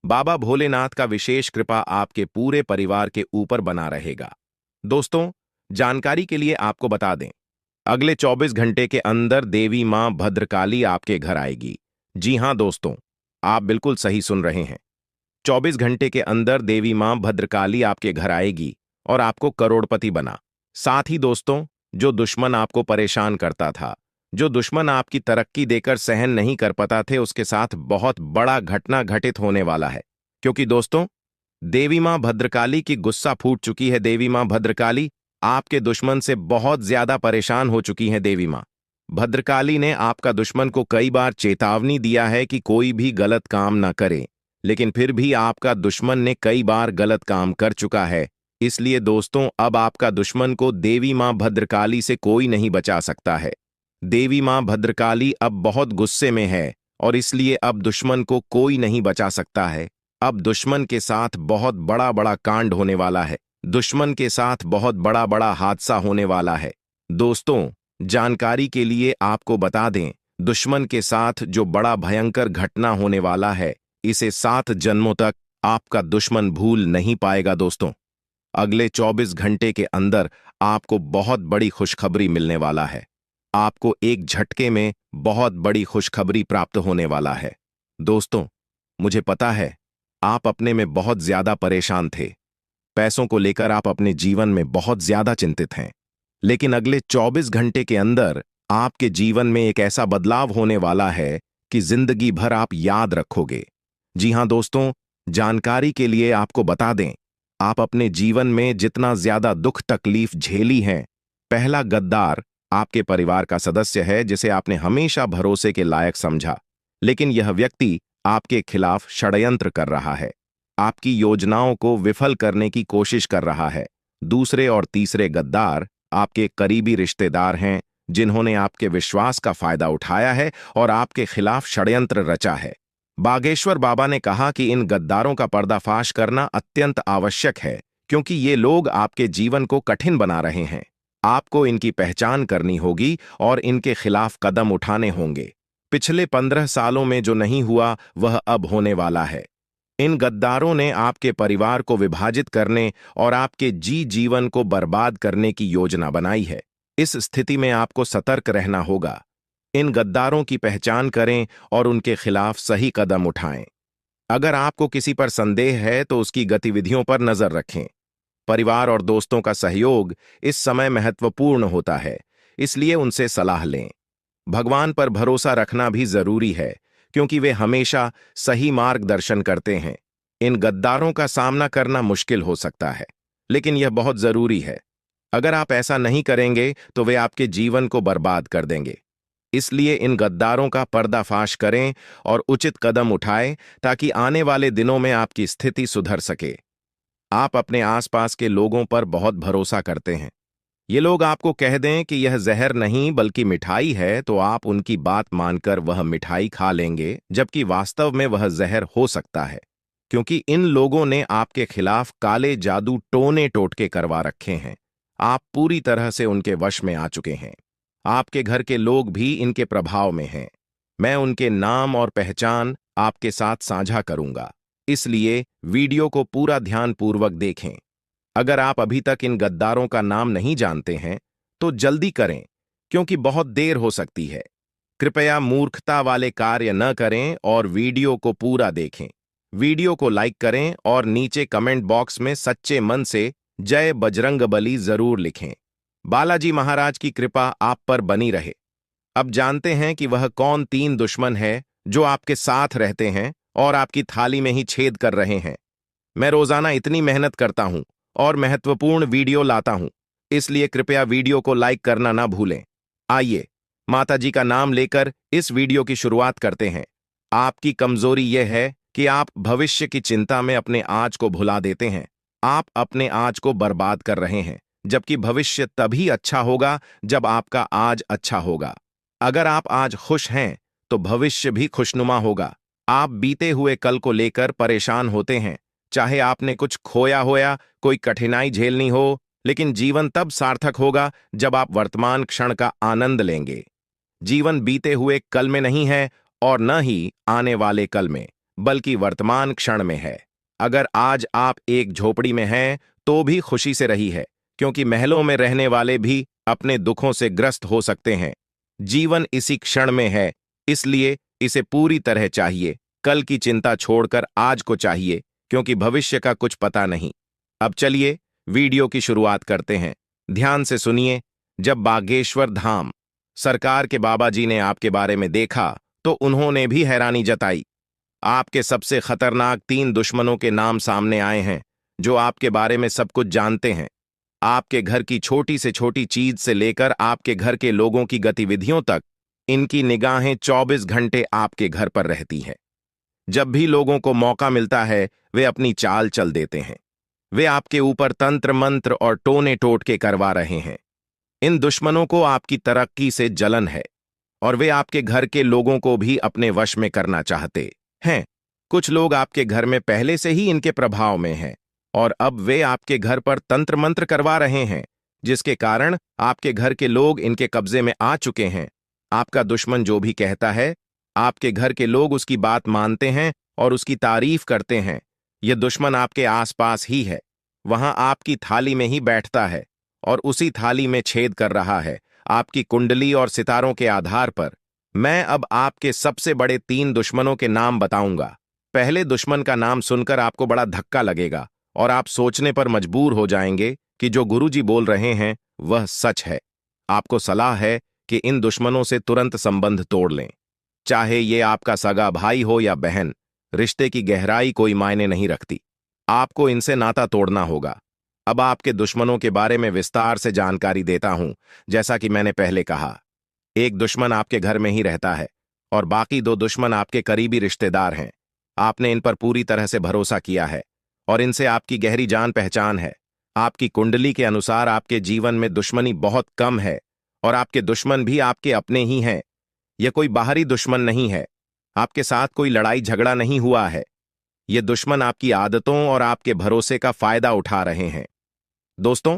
बाबा भोलेनाथ का विशेष कृपा आपके पूरे परिवार के ऊपर बना रहेगा। दोस्तों, जानकारी के लिए आपको बता दें, अगले 24 घंटे के अंदर देवी मां भद्रकाली आपके घर आएगी। जी हां दोस्तों, आप बिल्कुल सही सुन रहे हैं। 24 घंटे के अंदर देवी मां भद्रकाली आपके घर आएगी और आपको करोड़पति बना। साथ ही दोस्तों, जो दुश्मन आपको परेशान करता था, जो दुश्मन आपकी तरक्की देकर सहन नहीं कर पाता थे, उसके साथ बहुत बड़ा घटना घटित होने वाला है। क्योंकि दोस्तों, देवी मां भद्रकाली की गुस्सा फूट चुकी है। देवी मां भद्रकाली आपके दुश्मन से बहुत ज्यादा परेशान हो चुकी हैं। देवी मां भद्रकाली ने आपका दुश्मन को कई बार चेतावनी दिया है कि कोई भी गलत काम ना करे, लेकिन फिर भी आपका दुश्मन ने कई बार गलत काम कर चुका है। इसलिए दोस्तों, अब आपका दुश्मन को देवी मां भद्रकाली से कोई नहीं बचा सकता है। देवी मां भद्रकाली अब बहुत गुस्से में है और इसलिए अब दुश्मन को कोई नहीं बचा सकता है। अब दुश्मन के साथ बहुत बड़ा बड़ा कांड होने वाला है। दुश्मन के साथ बहुत बड़ा बड़ा हादसा होने वाला है। दोस्तों, जानकारी के लिए आपको बता दें, दुश्मन के साथ जो बड़ा भयंकर घटना होने वाला है, इसे 7 जन्मों तक आपका दुश्मन भूल नहीं पाएगा। दोस्तों, अगले 24 घंटे के अंदर आपको बहुत बड़ी खुशखबरी मिलने वाला है। आपको एक झटके में बहुत बड़ी खुशखबरी प्राप्त होने वाला है। दोस्तों, मुझे पता है आप अपने में बहुत ज्यादा परेशान थे। पैसों को लेकर आप अपने जीवन में बहुत ज्यादा चिंतित हैं। लेकिन अगले 24 घंटे के अंदर आपके जीवन में एक ऐसा बदलाव होने वाला है कि जिंदगी भर आप याद रखोगे। जी हां दोस्तों, जानकारी के लिए आपको बता दें, आप अपने जीवन में जितना ज्यादा दुख तकलीफ झेली हैं, पहला गद्दार आपके परिवार का सदस्य है जिसे आपने हमेशा भरोसे के लायक समझा, लेकिन यह व्यक्ति आपके खिलाफ षड्यंत्र कर रहा है, आपकी योजनाओं को विफल करने की कोशिश कर रहा है। दूसरे और तीसरे गद्दार आपके करीबी रिश्तेदार हैं, जिन्होंने आपके विश्वास का फायदा उठाया है और आपके खिलाफ षड्यंत्र रचा है। बागेश्वर बाबा ने कहा कि इन गद्दारों का पर्दाफाश करना अत्यंत आवश्यक है, क्योंकि ये लोग आपके जीवन को कठिन बना रहे हैं। आपको इनकी पहचान करनी होगी और इनके खिलाफ कदम उठाने होंगे। पिछले 15 सालों में जो नहीं हुआ, वह अब होने वाला है। इन गद्दारों ने आपके परिवार को विभाजित करने और आपके जीवन को बर्बाद करने की योजना बनाई है। इस स्थिति में आपको सतर्क रहना होगा। इन गद्दारों की पहचान करें और उनके खिलाफ सही कदम उठाएं। अगर आपको किसी पर संदेह है तो उसकी गतिविधियों पर नजर रखें। परिवार और दोस्तों का सहयोग इस समय महत्वपूर्ण होता है, इसलिए उनसे सलाह लें। भगवान पर भरोसा रखना भी जरूरी है, क्योंकि वे हमेशा सही मार्गदर्शन करते हैं। इन गद्दारों का सामना करना मुश्किल हो सकता है, लेकिन यह बहुत जरूरी है। अगर आप ऐसा नहीं करेंगे तो वे आपके जीवन को बर्बाद कर देंगे। इसलिए इन गद्दारों का पर्दाफाश करें और उचित कदम उठाएं, ताकि आने वाले दिनों में आपकी स्थिति सुधर सके। आप अपने आसपास के लोगों पर बहुत भरोसा करते हैं। ये लोग आपको कह दें कि यह जहर नहीं बल्कि मिठाई है, तो आप उनकी बात मानकर वह मिठाई खा लेंगे, जबकि वास्तव में वह जहर हो सकता है, क्योंकि इन लोगों ने आपके खिलाफ काले जादू टोने टोटके करवा रखे हैं। आप पूरी तरह से उनके वश में आ चुके हैं। आपके घर के लोग भी इनके प्रभाव में हैं। मैं उनके नाम और पहचान आपके साथ साझा करूंगा, इसलिए वीडियो को पूरा ध्यानपूर्वक देखें। अगर आप अभी तक इन गद्दारों का नाम नहीं जानते हैं, तो जल्दी करें, क्योंकि बहुत देर हो सकती है। कृपया मूर्खता वाले कार्य न करें और वीडियो को पूरा देखें। वीडियो को लाइक करें और नीचे कमेंट बॉक्स में सच्चे मन से जय बजरंगबली जरूर लिखें। बालाजी महाराज की कृपा आप पर बनी रहे। अब जानते हैं कि वह कौन 3 दुश्मन है जो आपके साथ रहते हैं और आपकी थाली में ही छेद कर रहे हैं। मैं रोजाना इतनी मेहनत करता हूं और महत्वपूर्ण वीडियो लाता हूं, इसलिए कृपया वीडियो को लाइक करना ना भूलें। आइए माता जी का नाम लेकर इस वीडियो की शुरुआत करते हैं। आपकी कमजोरी यह है कि आप भविष्य की चिंता में अपने आज को भुला देते हैं। आप अपने आज को बर्बाद कर रहे हैं, जबकि भविष्य तभी अच्छा होगा जब आपका आज अच्छा होगा। अगर आप आज खुश हैं तो भविष्य भी खुशनुमा होगा। आप बीते हुए कल को लेकर परेशान होते हैं, चाहे आपने कुछ खोया होया, कोई कठिनाई झेलनी हो, लेकिन जीवन तब सार्थक होगा जब आप वर्तमान क्षण का आनंद लेंगे। जीवन बीते हुए कल में नहीं है और न ही आने वाले कल में, बल्कि वर्तमान क्षण में है। अगर आज आप एक झोपड़ी में हैं तो भी खुशी से रही है, क्योंकि महलों में रहने वाले भी अपने दुखों से ग्रस्त हो सकते हैं। जीवन इसी क्षण में है, इसलिए इसे पूरी तरह चाहिए। कल की चिंता छोड़कर आज को चाहिए, क्योंकि भविष्य का कुछ पता नहीं। अब चलिए वीडियो की शुरुआत करते हैं। ध्यान से सुनिए। जब बागेश्वर धाम सरकार के बाबा जी ने आपके बारे में देखा तो उन्होंने भी हैरानी जताई। आपके सबसे खतरनाक 3 दुश्मनों के नाम सामने आए हैं, जो आपके बारे में सब कुछ जानते हैं। आपके घर की छोटी से छोटी चीज से लेकर आपके घर के लोगों की गतिविधियों तक इनकी निगाहें 24 घंटे आपके घर पर रहती हैं। जब भी लोगों को मौका मिलता है, वे अपनी चाल चल देते हैं। वे आपके ऊपर तंत्र मंत्र और टोने टोटके करवा रहे हैं। इन दुश्मनों को आपकी तरक्की से जलन है और वे आपके घर के लोगों को भी अपने वश में करना चाहते हैं। कुछ लोग आपके घर में पहले से ही इनके प्रभाव में हैं और अब वे आपके घर पर तंत्र मंत्र करवा रहे हैं, जिसके कारण आपके घर के लोग इनके कब्जे में आ चुके हैं। आपका दुश्मन जो भी कहता है, आपके घर के लोग उसकी बात मानते हैं और उसकी तारीफ करते हैं। यह दुश्मन आपके आसपास ही है, वहां आपकी थाली में ही बैठता है और उसी थाली में छेद कर रहा है। आपकी कुंडली और सितारों के आधार पर मैं अब आपके सबसे बड़े 3 दुश्मनों के नाम बताऊंगा। पहले दुश्मन का नाम सुनकर आपको बड़ा धक्का लगेगा और आप सोचने पर मजबूर हो जाएंगे कि जो गुरुजी बोल रहे हैं वह सच है। आपको सलाह है कि इन दुश्मनों से तुरंत संबंध तोड़ लें। चाहे ये आपका सगा भाई हो या बहन, रिश्ते की गहराई कोई मायने नहीं रखती। आपको इनसे नाता तोड़ना होगा। अब आपके दुश्मनों के बारे में विस्तार से जानकारी देता हूं। जैसा कि मैंने पहले कहा, एक दुश्मन आपके घर में ही रहता है और बाकी 2 दुश्मन आपके करीबी रिश्तेदार हैं। आपने इन पर पूरी तरह से भरोसा किया है और इनसे आपकी गहरी जान पहचान है। आपकी कुंडली के अनुसार आपके जीवन में दुश्मनी बहुत कम है और आपके दुश्मन भी आपके अपने ही हैं। यह कोई बाहरी दुश्मन नहीं है। आपके साथ कोई लड़ाई झगड़ा नहीं हुआ है। ये दुश्मन आपकी आदतों और आपके भरोसे का फायदा उठा रहे हैं। दोस्तों,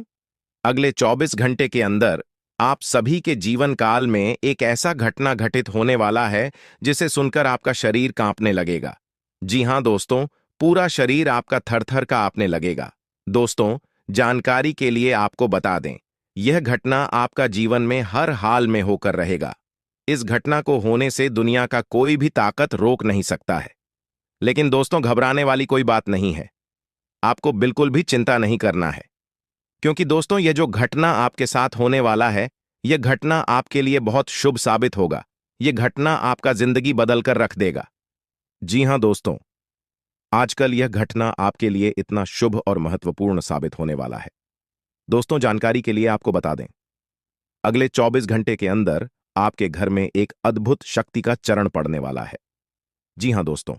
अगले 24 घंटे के अंदर आप सभी के जीवन काल में एक ऐसा घटना घटित होने वाला है जिसे सुनकर आपका शरीर कांपने लगेगा। जी हां दोस्तों, पूरा शरीर आपका थरथर कांपने लगेगा। दोस्तों, जानकारी के लिए आपको बता दें, यह घटना आपका जीवन में हर हाल में होकर रहेगा। इस घटना को होने से दुनिया का कोई भी ताकत रोक नहीं सकता है। लेकिन दोस्तों, घबराने वाली कोई बात नहीं है। आपको बिल्कुल भी चिंता नहीं करना है, क्योंकि दोस्तों यह जो घटना आपके साथ होने वाला है, यह घटना आपके लिए बहुत शुभ साबित होगा। यह घटना आपका जिंदगी बदलकर रख देगा। जी हां दोस्तों, आजकल यह घटना आपके लिए इतना शुभ और महत्वपूर्ण साबित होने वाला है। दोस्तों, जानकारी के लिए आपको बता दें, अगले 24 घंटे के अंदर आपके घर में एक अद्भुत शक्ति का चरण पड़ने वाला है। जी हां दोस्तों,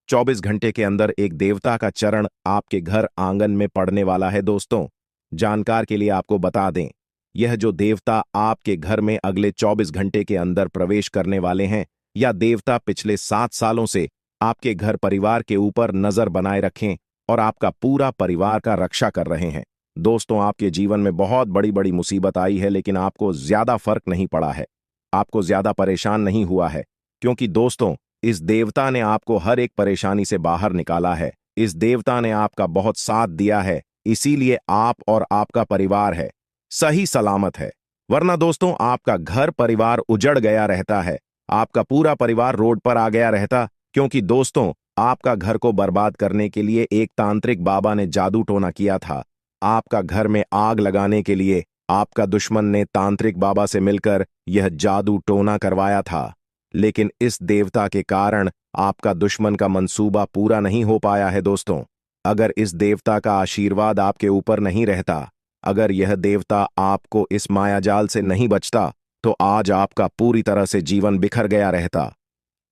24 घंटे के अंदर एक देवता का चरण आपके घर आंगन में पड़ने वाला है। दोस्तों, जानकार के लिए आपको बता दें, यह जो देवता आपके घर में अगले 24 घंटे के अंदर प्रवेश करने वाले हैं, या देवता पिछले 7 सालों से आपके घर परिवार के ऊपर नजर बनाए रखें और आपका पूरा परिवार का रक्षा कर रहे हैं। दोस्तों, आपके जीवन में बहुत बड़ी बड़ी मुसीबत आई है, लेकिन आपको ज्यादा फर्क नहीं पड़ा है। आपको ज्यादा परेशान नहीं हुआ है, क्योंकि दोस्तों, इस देवता ने आपको हर एक परेशानी से बाहर निकाला है। इस देवता ने आपका बहुत साथ दिया है, इसीलिए आप और आपका परिवार है सही सलामत है। वरना दोस्तों, आपका घर परिवार उजड़ गया रहता है, आपका पूरा परिवार रोड पर आ गया रहता, क्योंकि दोस्तों, आपका घर को बर्बाद करने के लिए एक तांत्रिक बाबा ने जादू टोना किया था। आपका घर में आग लगाने के लिए आपका दुश्मन ने तांत्रिक बाबा से मिलकर यह जादू टोना करवाया था। लेकिन इस देवता के कारण आपका दुश्मन का मंसूबा पूरा नहीं हो पाया है। दोस्तों, अगर इस देवता का आशीर्वाद आपके ऊपर नहीं रहता, अगर यह देवता आपको इस मायाजाल से नहीं बचता, तो आज आपका पूरी तरह से जीवन बिखर गया रहता।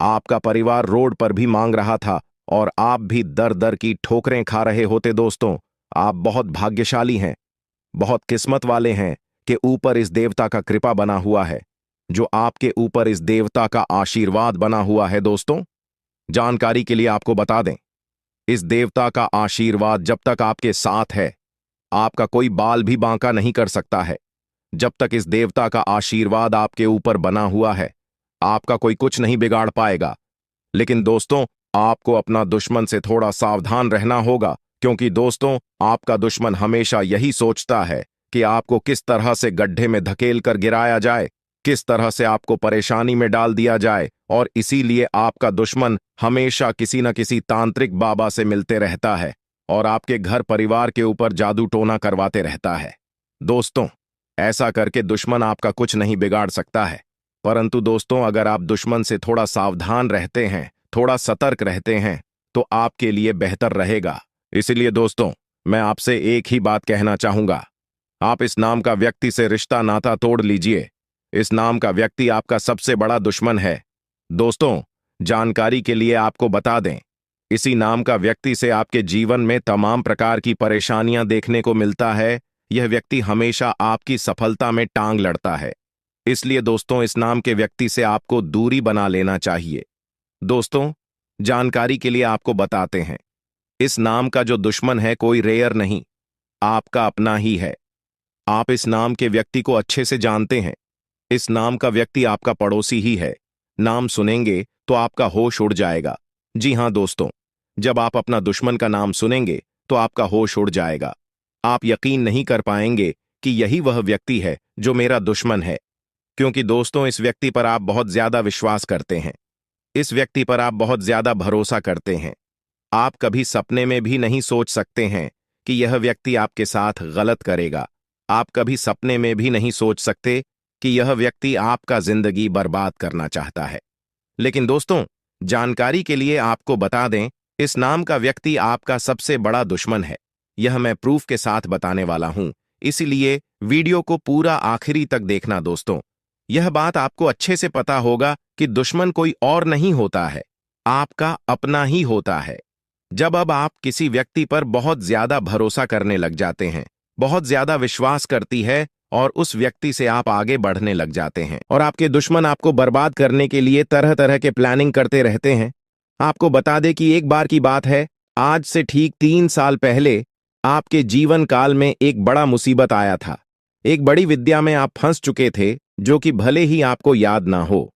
आपका परिवार रोड पर भी मांग रहा था और आप भी दर दर की ठोकरें खा रहे होते। दोस्तों, आप बहुत भाग्यशाली हैं, बहुत किस्मत वाले हैं कि ऊपर इस देवता का कृपा बना हुआ है, जो आपके ऊपर इस देवता का आशीर्वाद बना हुआ है। दोस्तों, जानकारी के लिए आपको बता दें, इस देवता का आशीर्वाद जब तक आपके साथ है, आपका कोई बाल भी बांका नहीं कर सकता है। जब तक इस देवता का आशीर्वाद आपके ऊपर बना हुआ है, आपका कोई कुछ नहीं बिगाड़ पाएगा। लेकिन दोस्तों, आपको अपना दुश्मन से थोड़ा सावधान रहना होगा, क्योंकि दोस्तों, आपका दुश्मन हमेशा यही सोचता है कि आपको किस तरह से गड्ढे में धकेल कर गिराया जाए, किस तरह से आपको परेशानी में डाल दिया जाए, और इसीलिए आपका दुश्मन हमेशा किसी न किसी तांत्रिक बाबा से मिलते रहता है और आपके घर परिवार के ऊपर जादू टोना करवाते रहता है। दोस्तों, ऐसा करके दुश्मन आपका कुछ नहीं बिगाड़ सकता है, परंतु दोस्तों, अगर आप दुश्मन से थोड़ा सावधान रहते हैं, थोड़ा सतर्क रहते हैं, तो आपके लिए बेहतर रहेगा। इसलिए दोस्तों, मैं आपसे एक ही बात कहना चाहूंगा, आप इस नाम का व्यक्ति से रिश्ता नाता तोड़ लीजिए। इस नाम का व्यक्ति आपका सबसे बड़ा दुश्मन है। दोस्तों, जानकारी के लिए आपको बता दें, इसी नाम का व्यक्ति से आपके जीवन में तमाम प्रकार की परेशानियां देखने को मिलता है। यह व्यक्ति हमेशा आपकी सफलता में टांग लड़ता है। इसलिए दोस्तों, इस नाम के व्यक्ति से आपको दूरी बना लेना चाहिए। दोस्तों, जानकारी के लिए आपको बताते हैं, इस नाम का जो दुश्मन है कोई रेयर नहीं, आपका अपना ही है। आप इस नाम के व्यक्ति को अच्छे से जानते हैं। इस नाम का व्यक्ति आपका पड़ोसी ही है। नाम सुनेंगे तो आपका होश उड़ जाएगा। जी हां दोस्तों, जब आप अपना दुश्मन का नाम सुनेंगे तो आपका होश उड़ जाएगा। आप यकीन नहीं कर पाएंगे कि यही वह व्यक्ति है जो मेरा दुश्मन है, क्योंकि दोस्तों, इस व्यक्ति पर आप बहुत ज्यादा विश्वास करते हैं, इस व्यक्ति पर आप बहुत ज्यादा भरोसा करते हैं। आप कभी सपने में भी नहीं सोच सकते हैं कि यह व्यक्ति आपके साथ गलत करेगा। आप कभी सपने में भी नहीं सोच सकते कि यह व्यक्ति आपका जिंदगी बर्बाद करना चाहता है। लेकिन दोस्तों, जानकारी के लिए आपको बता दें, इस नाम का व्यक्ति आपका सबसे बड़ा दुश्मन है। यह मैं प्रूफ के साथ बताने वाला हूं, इसीलिए वीडियो को पूरा आखिरी तक देखना। दोस्तों, यह बात आपको अच्छे से पता होगा कि दुश्मन कोई और नहीं होता है, आपका अपना ही होता है। जब अब आप किसी व्यक्ति पर बहुत ज्यादा भरोसा करने लग जाते हैं, बहुत ज्यादा विश्वास करती है, और उस व्यक्ति से आप आगे बढ़ने लग जाते हैं, और आपके दुश्मन आपको बर्बाद करने के लिए तरह तरह के प्लानिंग करते रहते हैं। आपको बता दें कि एक बार की बात है, आज से ठीक 3 साल पहले आपके जीवन काल में एक बड़ा मुसीबत आया था। एक बड़ी विद्या में आप फंस चुके थे, जो कि भले ही आपको याद ना हो,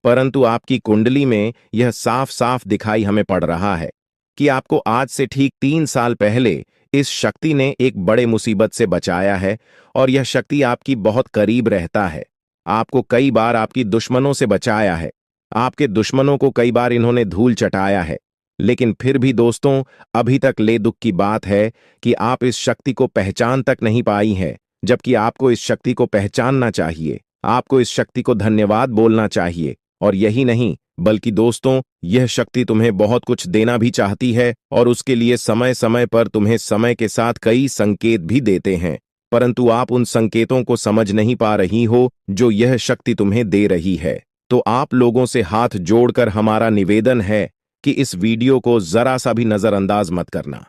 परंतु आपकी कुंडली में यह साफ साफ दिखाई हमें पड़ रहा है कि आपको आज से ठीक 3 साल पहले इस शक्ति ने एक बड़े मुसीबत से बचाया है, और यह शक्ति आपकी बहुत करीब रहता है। आपको कई बार आपकी दुश्मनों से बचाया है, आपके दुश्मनों को कई बार इन्होंने धूल चटाया है। लेकिन फिर भी दोस्तों, अभी तक ले दुख की बात है कि आप इस शक्ति को पहचान तक नहीं पाई हैं, जबकि आपको इस शक्ति को पहचानना चाहिए। आपको इस शक्ति को धन्यवाद बोलना चाहिए, और यही नहीं, बल्कि दोस्तों, यह शक्ति तुम्हें बहुत कुछ देना भी चाहती है, और उसके लिए समय समय पर तुम्हें समय के साथ कई संकेत भी देते हैं, परंतु आप उन संकेतों को समझ नहीं पा रही हो जो यह शक्ति तुम्हें दे रही है। तो आप लोगों से हाथ जोड़कर हमारा निवेदन है कि इस वीडियो को जरा सा भी नजरअंदाज मत करना,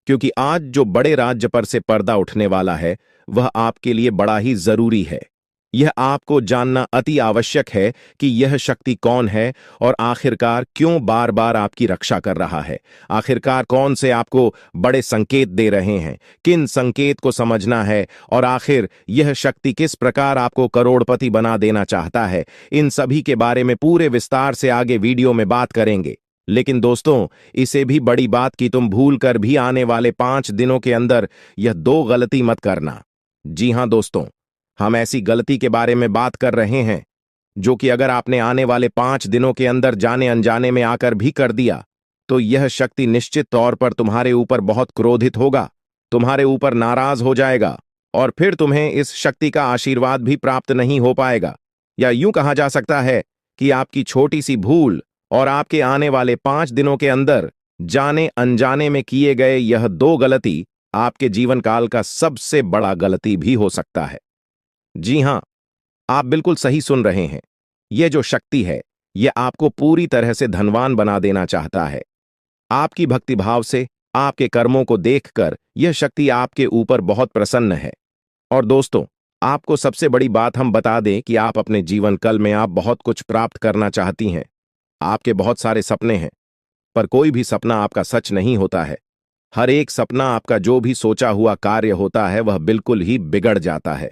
क्योंकि आज जो बड़े राज्य पर से पर्दा उठने वाला है, वह आपके लिए बड़ा ही जरूरी है। यह आपको जानना अति आवश्यक है कि यह शक्ति कौन है और आखिरकार क्यों बार बार आपकी रक्षा कर रहा है। आखिरकार कौन से आपको बड़े संकेत दे रहे हैं, किन संकेत को समझना है, और आखिर यह शक्ति किस प्रकार आपको करोड़पति बना देना चाहता है। इन सभी के बारे में पूरे विस्तार से आगे वीडियो में बात करेंगे। लेकिन दोस्तों, इसे भी बड़ी बात कि तुम भूल कर भी आने वाले 5 दिनों के अंदर यह 2 गलती मत करना। जी हां दोस्तों, हम ऐसी गलती के बारे में बात कर रहे हैं जो कि अगर आपने आने वाले 5 दिनों के अंदर जाने अनजाने में आकर भी कर दिया तो यह शक्ति निश्चित तौर पर तुम्हारे ऊपर बहुत क्रोधित होगा, तुम्हारे ऊपर नाराज हो जाएगा और फिर तुम्हें इस शक्ति का आशीर्वाद भी प्राप्त नहीं हो पाएगा। या यूं कहा जा सकता है कि आपकी छोटी सी भूल और आपके आने वाले 5 दिनों के अंदर जाने अनजाने में किए गए यह 2 गलती आपके जीवन काल का सबसे बड़ा गलती भी हो सकता है। जी हां, आप बिल्कुल सही सुन रहे हैं। यह जो शक्ति है, यह आपको पूरी तरह से धनवान बना देना चाहता है। आपकी भक्तिभाव से, आपके कर्मों को देखकर यह शक्ति आपके ऊपर बहुत प्रसन्न है। और दोस्तों, आपको सबसे बड़ी बात हम बता दें कि आप अपने जीवन काल में आप बहुत कुछ प्राप्त करना चाहती हैं। आपके बहुत सारे सपने हैं, पर कोई भी सपना आपका सच नहीं होता है। हर एक सपना आपका जो भी सोचा हुआ कार्य होता है वह बिल्कुल ही बिगड़ जाता है।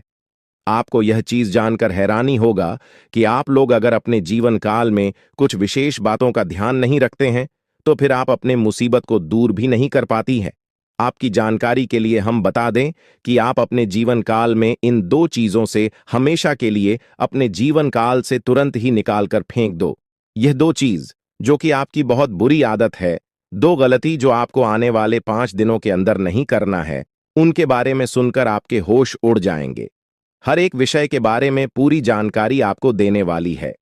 आपको यह चीज जानकर हैरानी होगा कि आप लोग अगर अपने जीवन काल में कुछ विशेष बातों का ध्यान नहीं रखते हैं तो फिर आप अपने मुसीबत को दूर भी नहीं कर पाती हैं। आपकी जानकारी के लिए हम बता दें कि आप अपने जीवन काल में इन 2 चीजों से हमेशा के लिए अपने जीवन काल से तुरंत ही निकाल कर फेंक दो। यह 2 चीज जो कि आपकी बहुत बुरी आदत है, 2 गलती जो आपको आने वाले 5 दिनों के अंदर नहीं करना है, उनके बारे में सुनकर आपके होश उड़ जाएंगे। हर एक विषय के बारे में पूरी जानकारी आपको देने वाली है।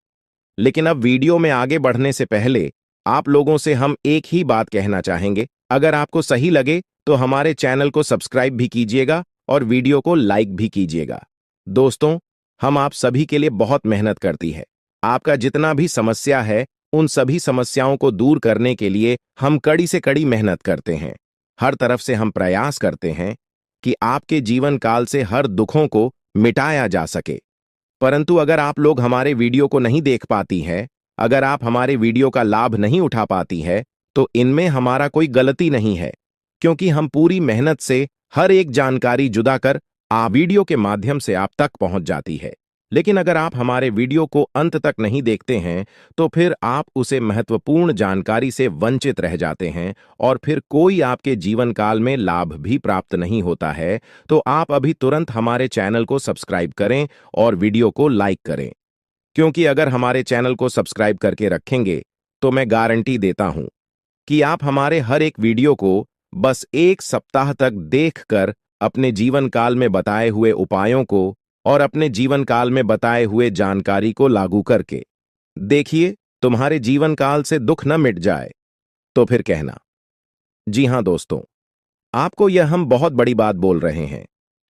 लेकिन अब वीडियो में आगे बढ़ने से पहले आप लोगों से हम एक ही बात कहना चाहेंगे। अगर आपको सही लगे तो हमारे चैनल को सब्सक्राइब भी कीजिएगा और वीडियो को लाइक भी कीजिएगा। दोस्तों, हम आप सभी के लिए बहुत मेहनत करती है। आपका जितना भी समस्या है, उन सभी समस्याओं को दूर करने के लिए हम कड़ी से कड़ी मेहनत करते हैं। हर तरफ से हम प्रयास करते हैं कि आपके जीवन काल से हर दुखों को मिटाया जा सके। परंतु अगर आप लोग हमारे वीडियो को नहीं देख पाती हैं, अगर आप हमारे वीडियो का लाभ नहीं उठा पाती है, तो इनमें हमारा कोई गलती नहीं है, क्योंकि हम पूरी मेहनत से हर एक जानकारी जुदा कर वीडियो के माध्यम से आप तक पहुंच जाती है। लेकिन अगर आप हमारे वीडियो को अंत तक नहीं देखते हैं तो फिर आप उसे महत्वपूर्ण जानकारी से वंचित रह जाते हैं और फिर कोई आपके जीवन काल में लाभ भी प्राप्त नहीं होता है। तो आप अभी तुरंत हमारे चैनल को सब्सक्राइब करें और वीडियो को लाइक करें, क्योंकि अगर हमारे चैनल को सब्सक्राइब करके रखेंगे तो मैं गारंटी देता हूं कि आप हमारे हर एक वीडियो को बस 1 सप्ताह तक देखकर अपने जीवन काल में बताए हुए उपायों को और अपने जीवन काल में बताए हुए जानकारी को लागू करके देखिए, तुम्हारे जीवन काल से दुख न मिट जाए तो फिर कहना। जी हां दोस्तों, आपको यह हम बहुत बड़ी बात बोल रहे हैं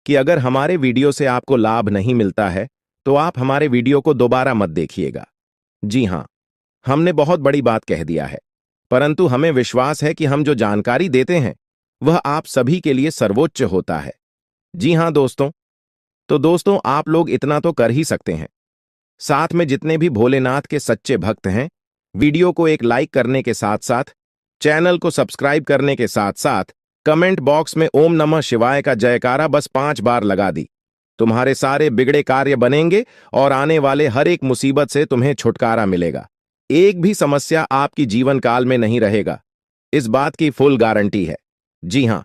कि अगर हमारे वीडियो से आपको लाभ नहीं मिलता है तो आप हमारे वीडियो को दोबारा मत देखिएगा। जी हां, हमने बहुत बड़ी बात कह दिया है, परंतु हमें विश्वास है कि हम जो जानकारी देते हैं वह आप सभी के लिए सर्वोच्च होता है। जी हां दोस्तों, तो दोस्तों, आप लोग इतना तो कर ही सकते हैं। साथ में जितने भी भोलेनाथ के सच्चे भक्त हैं, वीडियो को एक लाइक करने के साथ साथ, चैनल को सब्सक्राइब करने के साथ साथ, कमेंट बॉक्स में ओम नमः शिवाय का जयकारा बस 5 बार लगा दी। तुम्हारे सारे बिगड़े कार्य बनेंगे और आने वाले हर एक मुसीबत से तुम्हें छुटकारा मिलेगा। एक भी समस्या आपकी जीवन काल में नहीं रहेगा, इस बात की फुल गारंटी है। जी हां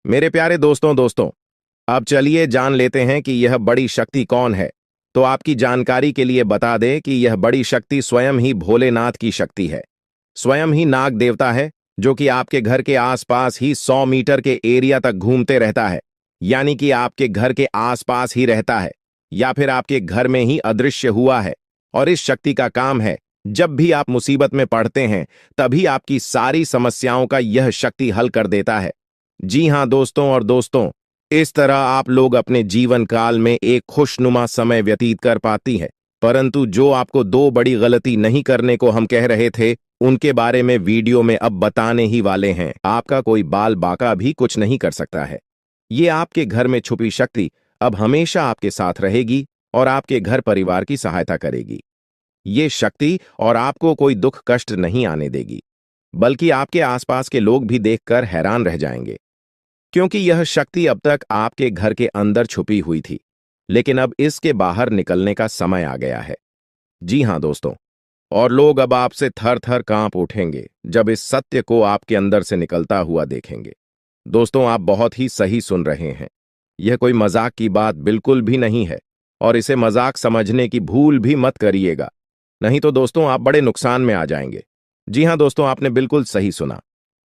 मेरे प्यारे दोस्तों, अब चलिए जान लेते हैं कि यह बड़ी शक्ति कौन है। तो आपकी जानकारी के लिए बता दें कि यह बड़ी शक्ति स्वयं ही भोलेनाथ की शक्ति है। स्वयं ही नाग देवता है, जो कि आपके घर के आसपास ही 100 मीटर के एरिया तक घूमते रहता है, यानी कि आपके घर के आसपास ही रहता है या फिर आपके घर में ही अदृश्य हुआ है। और इस शक्ति का काम है, जब भी आप मुसीबत में पड़ते हैं तभी आपकी सारी समस्याओं का यह शक्ति हल कर देता है। जी हां दोस्तों, इस तरह आप लोग अपने जीवन काल में एक खुशनुमा समय व्यतीत कर पाती है। परंतु जो आपको 2 बड़ी गलती नहीं करने को हम कह रहे थे, उनके बारे में वीडियो में अब बताने ही वाले हैं। आपका कोई बाल बाका भी कुछ नहीं कर सकता है। ये आपके घर में छुपी शक्ति अब हमेशा आपके साथ रहेगी और आपके घर परिवार की सहायता करेगी। ये शक्ति और आपको कोई दुख कष्ट नहीं आने देगी, बल्कि आपके आसपास के लोग भी देखकर हैरान रह जाएंगे, क्योंकि यह शक्ति अब तक आपके घर के अंदर छुपी हुई थी, लेकिन अब इसके बाहर निकलने का समय आ गया है। जी हां दोस्तों, और लोग अब आपसे थर थर कांप उठेंगे जब इस सत्य को आपके अंदर से निकलता हुआ देखेंगे। दोस्तों, आप बहुत ही सही सुन रहे हैं। यह कोई मजाक की बात बिल्कुल भी नहीं है, और इसे मजाक समझने की भूल भी मत करिएगा, नहीं तो दोस्तों आप बड़े नुकसान में आ जाएंगे। जी हां दोस्तों, आपने बिल्कुल सही सुना।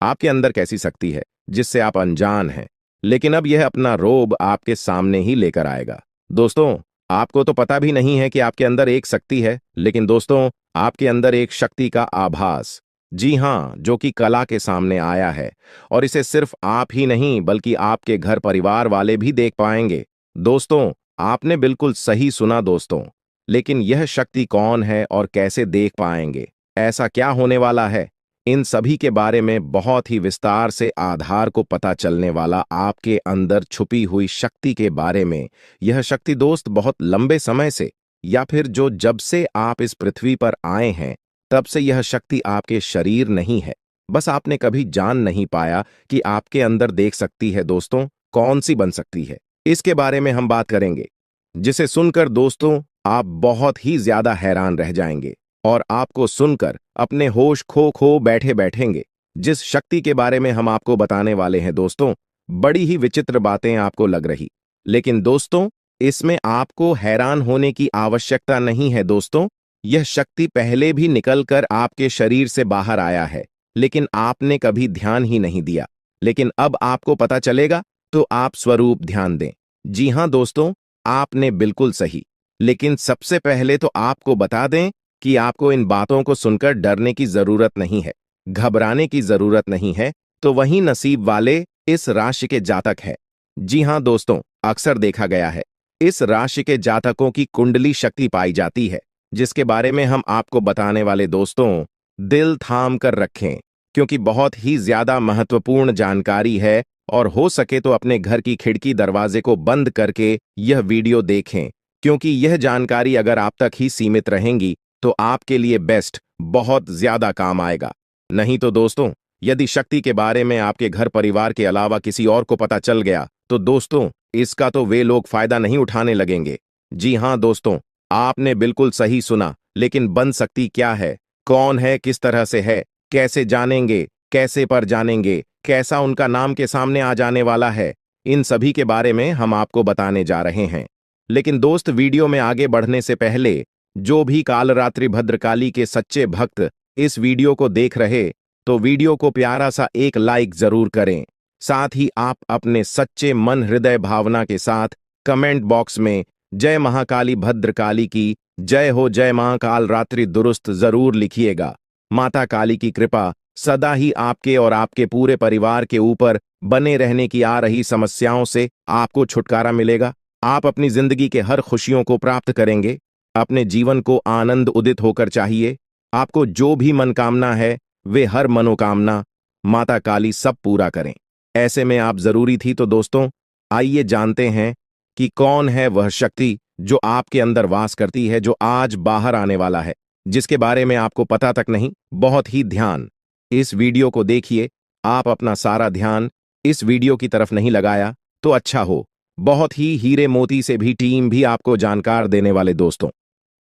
आपके अंदर कैसी शक्ति है जिससे आप अनजान हैं, लेकिन अब यह अपना रोब आपके सामने ही लेकर आएगा। दोस्तों, आपको तो पता भी नहीं है कि आपके अंदर एक शक्ति है, लेकिन दोस्तों आपके अंदर एक शक्ति का आभास, जी हां, जो कि कला के सामने आया है, और इसे सिर्फ आप ही नहीं बल्कि आपके घर परिवार वाले भी देख पाएंगे। दोस्तों, आपने बिल्कुल सही सुना दोस्तों, लेकिन यह शक्ति कौन है और कैसे देख पाएंगे? ऐसा क्या होने वाला है? इन सभी के बारे में बहुत ही विस्तार से आधार को पता चलने वाला आपके अंदर छुपी हुई शक्ति के बारे में। यह शक्ति दोस्त बहुत लंबे समय से, या फिर जो जब से आप इस पृथ्वी पर आए हैं तब से यह शक्ति आपके शरीर नहीं है, बस आपने कभी जान नहीं पाया कि आपके अंदर देख सकती है। दोस्तों, कौन सी बन सकती है, इसके बारे में हम बात करेंगे, जिसे सुनकर दोस्तों आप बहुत ही ज्यादा हैरान रह जाएंगे और आपको सुनकर अपने होश खो खो बैठे बैठेंगे। जिस शक्ति के बारे में हम आपको बताने वाले हैं दोस्तों, बड़ी ही विचित्र बातें आपको लग रही, लेकिन दोस्तों इसमें आपको हैरान होने की आवश्यकता नहीं है। दोस्तों, यह शक्ति पहले भी निकलकर आपके शरीर से बाहर आया है, लेकिन आपने कभी ध्यान ही नहीं दिया। लेकिन अब आपको पता चलेगा, तो आप स्वरूप ध्यान दें। जी हां दोस्तों, आपने बिल्कुल सही। लेकिन सबसे पहले तो आपको बता दें कि आपको इन बातों को सुनकर डरने की जरूरत नहीं है, घबराने की जरूरत नहीं है। तो वही नसीब वाले इस राशि के जातक है। जी हां दोस्तों, अक्सर देखा गया है, इस राशि के जातकों की कुंडली शक्ति पाई जाती है, जिसके बारे में हम आपको बताने वाले दोस्तों, दिल थाम कर रखें, क्योंकि बहुत ही ज्यादा महत्वपूर्ण जानकारी है। और हो सके तो अपने घर की खिड़की दरवाजे को बंद करके यह वीडियो देखें, क्योंकि यह जानकारी अगर आप तक ही सीमित रहेंगी तो आपके लिए बेस्ट बहुत ज्यादा काम आएगा। नहीं तो दोस्तों, यदि शक्ति के बारे में आपके घर परिवार के अलावा किसी और को पता चल गया तो दोस्तों इसका तो वे लोग फायदा नहीं उठाने लगेंगे। जी हां दोस्तों, आपने बिल्कुल सही सुना। लेकिन बन सकती क्या है, कौन है, किस तरह से है, कैसे जानेंगे, कैसे पर जानेंगे, कैसा उनका नाम के सामने आ जाने वाला है, इन सभी के बारे में हम आपको बताने जा रहे हैं। लेकिन दोस्त, वीडियो में आगे बढ़ने से पहले जो भी कालरात्रि भद्रकाली के सच्चे भक्त इस वीडियो को देख रहे, तो वीडियो को प्यारा सा एक लाइक जरूर करें। साथ ही आप अपने सच्चे मन हृदय भावना के साथ कमेंट बॉक्स में जय महाकाली भद्रकाली की जय हो, जय महाकाल रात्रि दुरुस्त जरूर लिखिएगा। माता काली की कृपा सदा ही आपके और आपके पूरे परिवार के ऊपर बने रहने की। आ रही समस्याओं से आपको छुटकारा मिलेगा, आप अपनी जिंदगी के हर खुशियों को प्राप्त करेंगे। अपने जीवन को आनंद उदित होकर चाहिए। आपको जो भी मनोकामना है, वे हर मनोकामना माता काली सब पूरा करें। ऐसे में आप जरूरी थी। तो दोस्तों आइए जानते हैं कि कौन है वह शक्ति जो आपके अंदर वास करती है, जो आज बाहर आने वाला है, जिसके बारे में आपको पता तक नहीं। बहुत ही ध्यान इस वीडियो को देखिए। आप अपना सारा ध्यान इस वीडियो की तरफ नहीं लगाया तो अच्छा हो। बहुत ही हीरे मोती से भी टीम भी आपको जानकार देने वाले दोस्तों,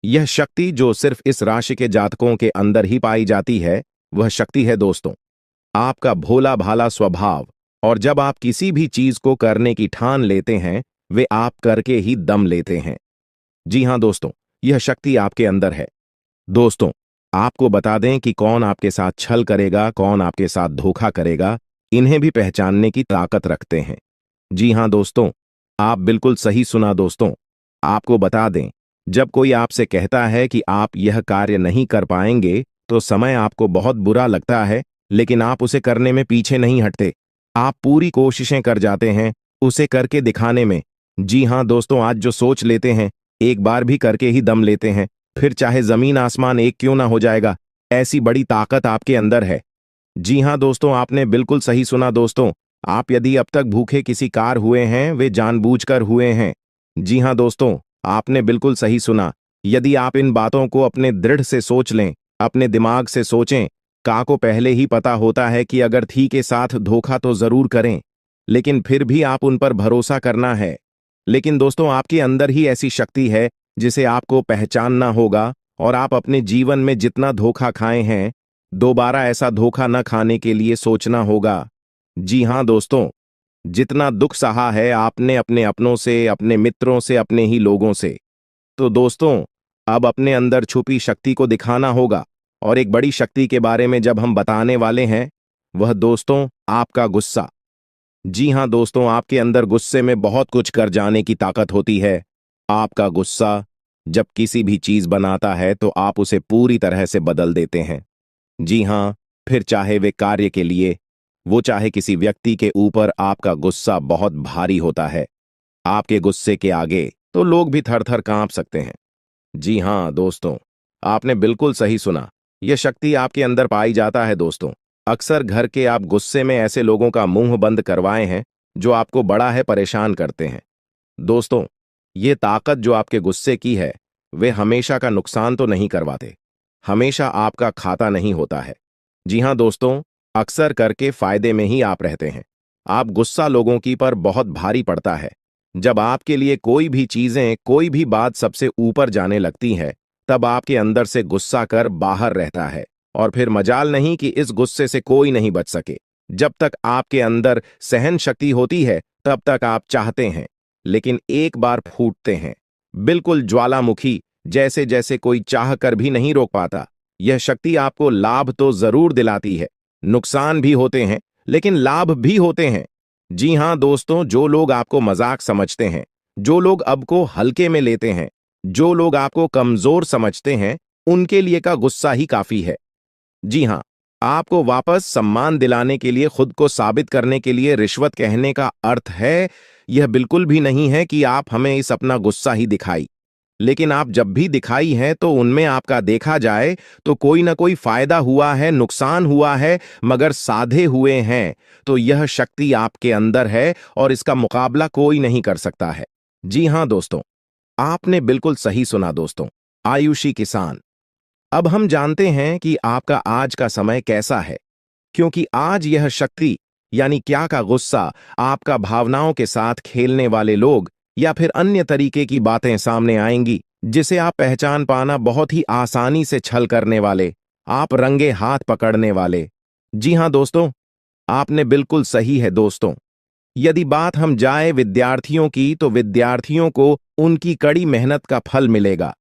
यह शक्ति जो सिर्फ इस राशि के जातकों के अंदर ही पाई जाती है, वह शक्ति है दोस्तों आपका भोला भाला स्वभाव। और जब आप किसी भी चीज को करने की ठान लेते हैं, वे आप करके ही दम लेते हैं। जी हां दोस्तों, यह शक्ति आपके अंदर है। दोस्तों, आपको बता दें कि कौन आपके साथ छल करेगा, कौन आपके साथ धोखा करेगा, इन्हें भी पहचानने की ताकत रखते हैं। जी हां दोस्तों, आप बिल्कुल सही सुना दोस्तों। आपको बता दें, जब कोई आपसे कहता है कि आप यह कार्य नहीं कर पाएंगे, तो समय आपको बहुत बुरा लगता है, लेकिन आप उसे करने में पीछे नहीं हटते। आप पूरी कोशिशें कर जाते हैं उसे करके दिखाने में। जी हां दोस्तों, आज जो सोच लेते हैं, एक बार भी करके ही दम लेते हैं, फिर चाहे जमीन आसमान एक क्यों ना हो जाएगा। ऐसी बड़ी ताकत आपके अंदर है। जी हां दोस्तों, आपने बिल्कुल सही सुना दोस्तों। आप यदि अब तक भूखे किसी कार हुए हैं, वे जानबूझकर हुए हैं। जी हां दोस्तों, आपने बिल्कुल सही सुना। यदि आप इन बातों को अपने दृढ़ से सोच लें, अपने दिमाग से सोचें, को पहले ही पता होता है कि अगर थी के साथ धोखा तो जरूर करें, लेकिन फिर भी आप उन पर भरोसा करना है। लेकिन दोस्तों, आपके अंदर ही ऐसी शक्ति है जिसे आपको पहचानना होगा, और आप अपने जीवन में जितना धोखा खाए हैं, दोबारा ऐसा धोखा न खाने के लिए सोचना होगा। जी हाँ दोस्तों, जितना दुख सहा है आपने अपने अपनों से, अपने मित्रों से, अपने ही लोगों से, तो दोस्तों अब अपने अंदर छुपी शक्ति को दिखाना होगा। और एक बड़ी शक्ति के बारे में जब हम बताने वाले हैं, वह दोस्तों आपका गुस्सा। जी हाँ दोस्तों, आपके अंदर गुस्से में बहुत कुछ कर जाने की ताकत होती है। आपका गुस्सा जब किसी भी चीज बनाता है तो आप उसे पूरी तरह से बदल देते हैं। जी हाँ, फिर चाहे वे कार्य के लिए, वो चाहे किसी व्यक्ति के ऊपर, आपका गुस्सा बहुत भारी होता है। आपके गुस्से के आगे तो लोग भी थर थर कांप सकते हैं। जी हाँ दोस्तों, आपने बिल्कुल सही सुना। यह शक्ति आपके अंदर पाई जाता है दोस्तों। अक्सर घर के आप गुस्से में ऐसे लोगों का मुंह बंद करवाए हैं जो आपको बड़ा है परेशान करते हैं। दोस्तों, ये ताकत जो आपके गुस्से की है, वे हमेशा का नुकसान तो नहीं करवाते, हमेशा आपका खाता नहीं होता है। जी हाँ दोस्तों, अक्सर करके फायदे में ही आप रहते हैं। आप गुस्सा लोगों की पर बहुत भारी पड़ता है। जब आपके लिए कोई भी चीजें, कोई भी बात सबसे ऊपर जाने लगती है, तब आपके अंदर से गुस्सा कर बाहर रहता है, और फिर मजाल नहीं कि इस गुस्से से कोई नहीं बच सके। जब तक आपके अंदर सहन शक्ति होती है, तब तक आप चाहते हैं, लेकिन एक बार फूटते हैं, बिल्कुल ज्वालामुखी जैसे, जैसे कोई चाह कर भी नहीं रोक पाता। यह शक्ति आपको लाभ तो जरूर दिलाती है, नुकसान भी होते हैं, लेकिन लाभ भी होते हैं। जी हां दोस्तों, जो लोग आपको मजाक समझते हैं, जो लोग अब को हल्के में लेते हैं, जो लोग आपको कमजोर समझते हैं, उनके लिए का गुस्सा ही काफी है। जी हां, आपको वापस सम्मान दिलाने के लिए, खुद को साबित करने के लिए रिश्वत कहने का अर्थ है, यह बिल्कुल भी नहीं है कि आप हमें इस अपना गुस्सा ही दिखाई। लेकिन आप जब भी दिखाई है तो उनमें आपका देखा जाए तो कोई ना कोई फायदा हुआ है, नुकसान हुआ है, मगर साधे हुए हैं। तो यह शक्ति आपके अंदर है और इसका मुकाबला कोई नहीं कर सकता है। जी हां दोस्तों, आपने बिल्कुल सही सुना दोस्तों। आयुषी किसान, अब हम जानते हैं कि आपका आज का समय कैसा है, क्योंकि आज यह शक्ति यानी क्या का गुस्सा, आपका भावनाओं के साथ खेलने वाले लोग या फिर अन्य तरीके की बातें सामने आएंगी, जिसे आप पहचान पाना बहुत ही आसानी से छल करने वाले, आप रंगे हाथ पकड़ने वाले। जी हां दोस्तों, आपने बिल्कुल सही है दोस्तों। यदि बात हम जाए विद्यार्थियों की, तो विद्यार्थियों को उनकी कड़ी मेहनत का फल मिलेगा।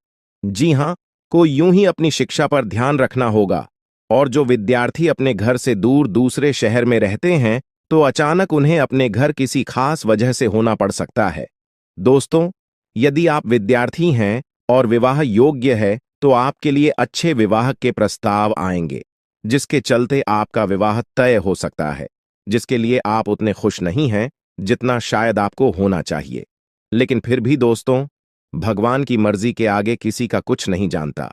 जी हां, को यूं ही अपनी शिक्षा पर ध्यान रखना होगा। और जो विद्यार्थी अपने घर से दूर दूसरे शहर में रहते हैं, तो अचानक उन्हें अपने घर किसी खास वजह से होना पड़ सकता है। दोस्तों, यदि आप विद्यार्थी हैं और विवाह योग्य है, तो आपके लिए अच्छे विवाह के प्रस्ताव आएंगे, जिसके चलते आपका विवाह तय हो सकता है, जिसके लिए आप उतने खुश नहीं हैं जितना शायद आपको होना चाहिए। लेकिन फिर भी दोस्तों, भगवान की मर्जी के आगे किसी का कुछ नहीं जानता।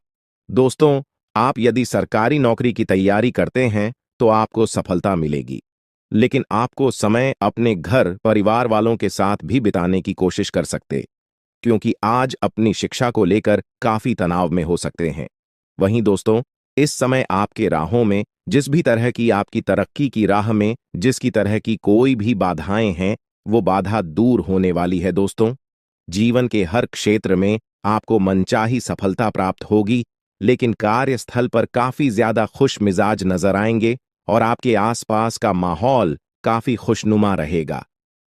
दोस्तों, आप यदि सरकारी नौकरी की तैयारी करते हैं तो आपको सफलता मिलेगी, लेकिन आपको समय अपने घर परिवार वालों के साथ भी बिताने की कोशिश कर सकते, क्योंकि आज अपनी शिक्षा को लेकर काफी तनाव में हो सकते हैं। वहीं दोस्तों, इस समय आपके राहों में, जिस भी तरह की आपकी तरक्की की राह में जिसकी तरह की कोई भी बाधाएं हैं, वो बाधा दूर होने वाली है दोस्तों। जीवन के हर क्षेत्र में आपको मनचाही सफलता प्राप्त होगी, लेकिन कार्यस्थल पर काफी ज्यादा खुश मिजाज नजर आएंगे और आपके आसपास का माहौल काफी खुशनुमा रहेगा,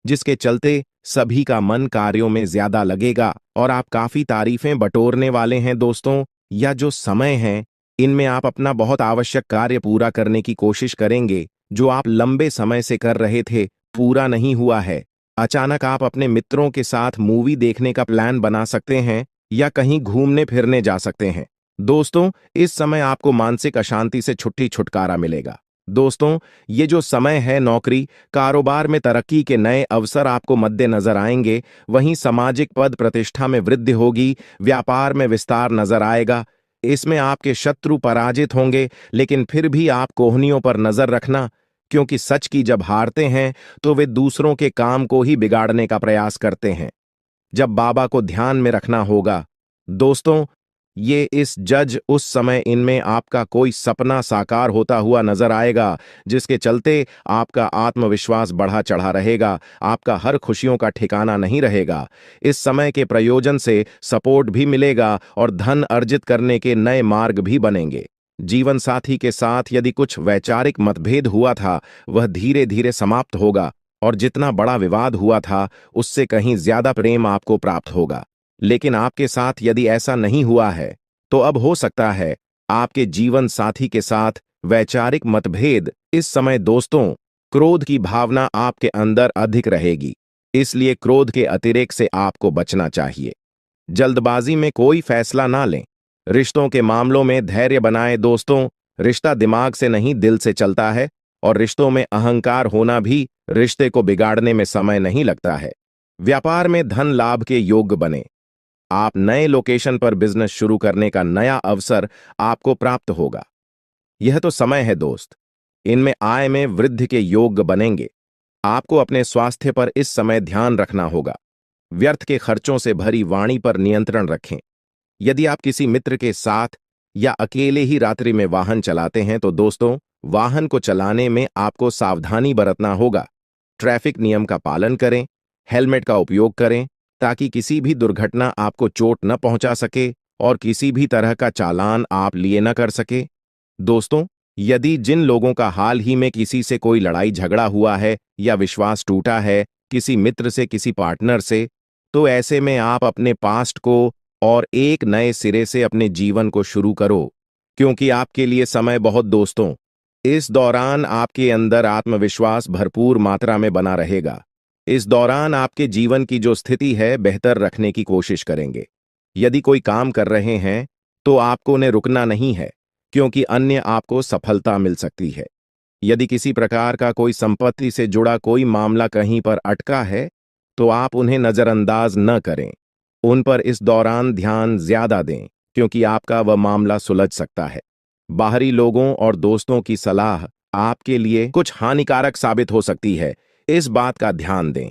जिसके चलते सभी का मन कार्यों में ज्यादा लगेगा और आप काफी तारीफें बटोरने वाले हैं दोस्तों। या जो समय है, इनमें आप अपना बहुत आवश्यक कार्य पूरा करने की कोशिश करेंगे, जो आप लंबे समय से कर रहे थे, पूरा नहीं हुआ है। अचानक आप अपने मित्रों के साथ मूवी देखने का प्लान बना सकते हैं या कहीं घूमने फिरने जा सकते हैं। दोस्तों, इस समय आपको मानसिक अशांति से छुटकारा मिलेगा। दोस्तों, ये जो समय है, नौकरी कारोबार में तरक्की के नए अवसर आपको मद्देनजर आएंगे, वहीं सामाजिक पद प्रतिष्ठा में वृद्धि होगी, व्यापार में विस्तार नजर आएगा। इसमें आपके शत्रु पराजित होंगे, लेकिन फिर भी आप कोहनियों पर नजर रखना, क्योंकि सच की जब हारते हैं तो वे दूसरों के काम को ही बिगाड़ने का प्रयास करते हैं। जब बाबा को ध्यान में रखना होगा। दोस्तों, ये इस जज उस समय इनमें आपका कोई सपना साकार होता हुआ नजर आएगा, जिसके चलते आपका आत्मविश्वास बढ़ा चढ़ा रहेगा, आपका हर खुशियों का ठिकाना नहीं रहेगा। इस समय के प्रयोजन से सपोर्ट भी मिलेगा और धन अर्जित करने के नए मार्ग भी बनेंगे। जीवन साथी के साथ यदि कुछ वैचारिक मतभेद हुआ था, वह धीरे धीरे समाप्त होगा और जितना बड़ा विवाद हुआ था, उससे कहीं ज्यादा प्रेम आपको प्राप्त होगा। लेकिन आपके साथ यदि ऐसा नहीं हुआ है, तो अब हो सकता है आपके जीवन साथी के साथ वैचारिक मतभेद। इस समय दोस्तों, क्रोध की भावना आपके अंदर अधिक रहेगी, इसलिए क्रोध के अतिरेक से आपको बचना चाहिए। जल्दबाजी में कोई फैसला ना लें। रिश्तों के मामलों में धैर्य बनाएं दोस्तों। रिश्ता दिमाग से नहीं, दिल से चलता है, और रिश्तों में अहंकार होना भी रिश्ते को बिगाड़ने में समय नहीं लगता है। व्यापार में धन लाभ के योग्य बने। आप नए लोकेशन पर बिजनेस शुरू करने का नया अवसर आपको प्राप्त होगा। यह तो समय है दोस्त, इनमें आय में वृद्धि के योग्य बनेंगे। आपको अपने स्वास्थ्य पर इस समय ध्यान रखना होगा। व्यर्थ के खर्चों से भरी वाणी पर नियंत्रण रखें। यदि आप किसी मित्र के साथ या अकेले ही रात्रि में वाहन चलाते हैं, तो दोस्तों, वाहन को चलाने में आपको सावधानी बरतना होगा। ट्रैफिक नियम का पालन करें, हेलमेट का उपयोग करें, ताकि किसी भी दुर्घटना आपको चोट न पहुंचा सके और किसी भी तरह का चालान आप लिए न कर सके। दोस्तों, यदि जिन लोगों का हाल ही में किसी से कोई लड़ाई झगड़ा हुआ है या विश्वास टूटा है, किसी मित्र से, किसी पार्टनर से, तो ऐसे में आप अपने पास्ट को और एक नए सिरे से अपने जीवन को शुरू करो, क्योंकि आपके लिए समय बहुत दोस्तों। इस दौरान आपके अंदर आत्मविश्वास भरपूर मात्रा में बना रहेगा। इस दौरान आपके जीवन की जो स्थिति है, बेहतर रखने की कोशिश करेंगे। यदि कोई काम कर रहे हैं, तो आपको उन्हें रुकना नहीं है, क्योंकि अन्य आपको सफलता मिल सकती है। यदि किसी प्रकार का कोई संपत्ति से जुड़ा कोई मामला कहीं पर अटका है, तो आप उन्हें नजरअंदाज न करें। उन पर इस दौरान ध्यान ज्यादा दें, क्योंकि आपका वह मामला सुलझ सकता है। बाहरी लोगों और दोस्तों की सलाह आपके लिए कुछ हानिकारक साबित हो सकती है, इस बात का ध्यान दें।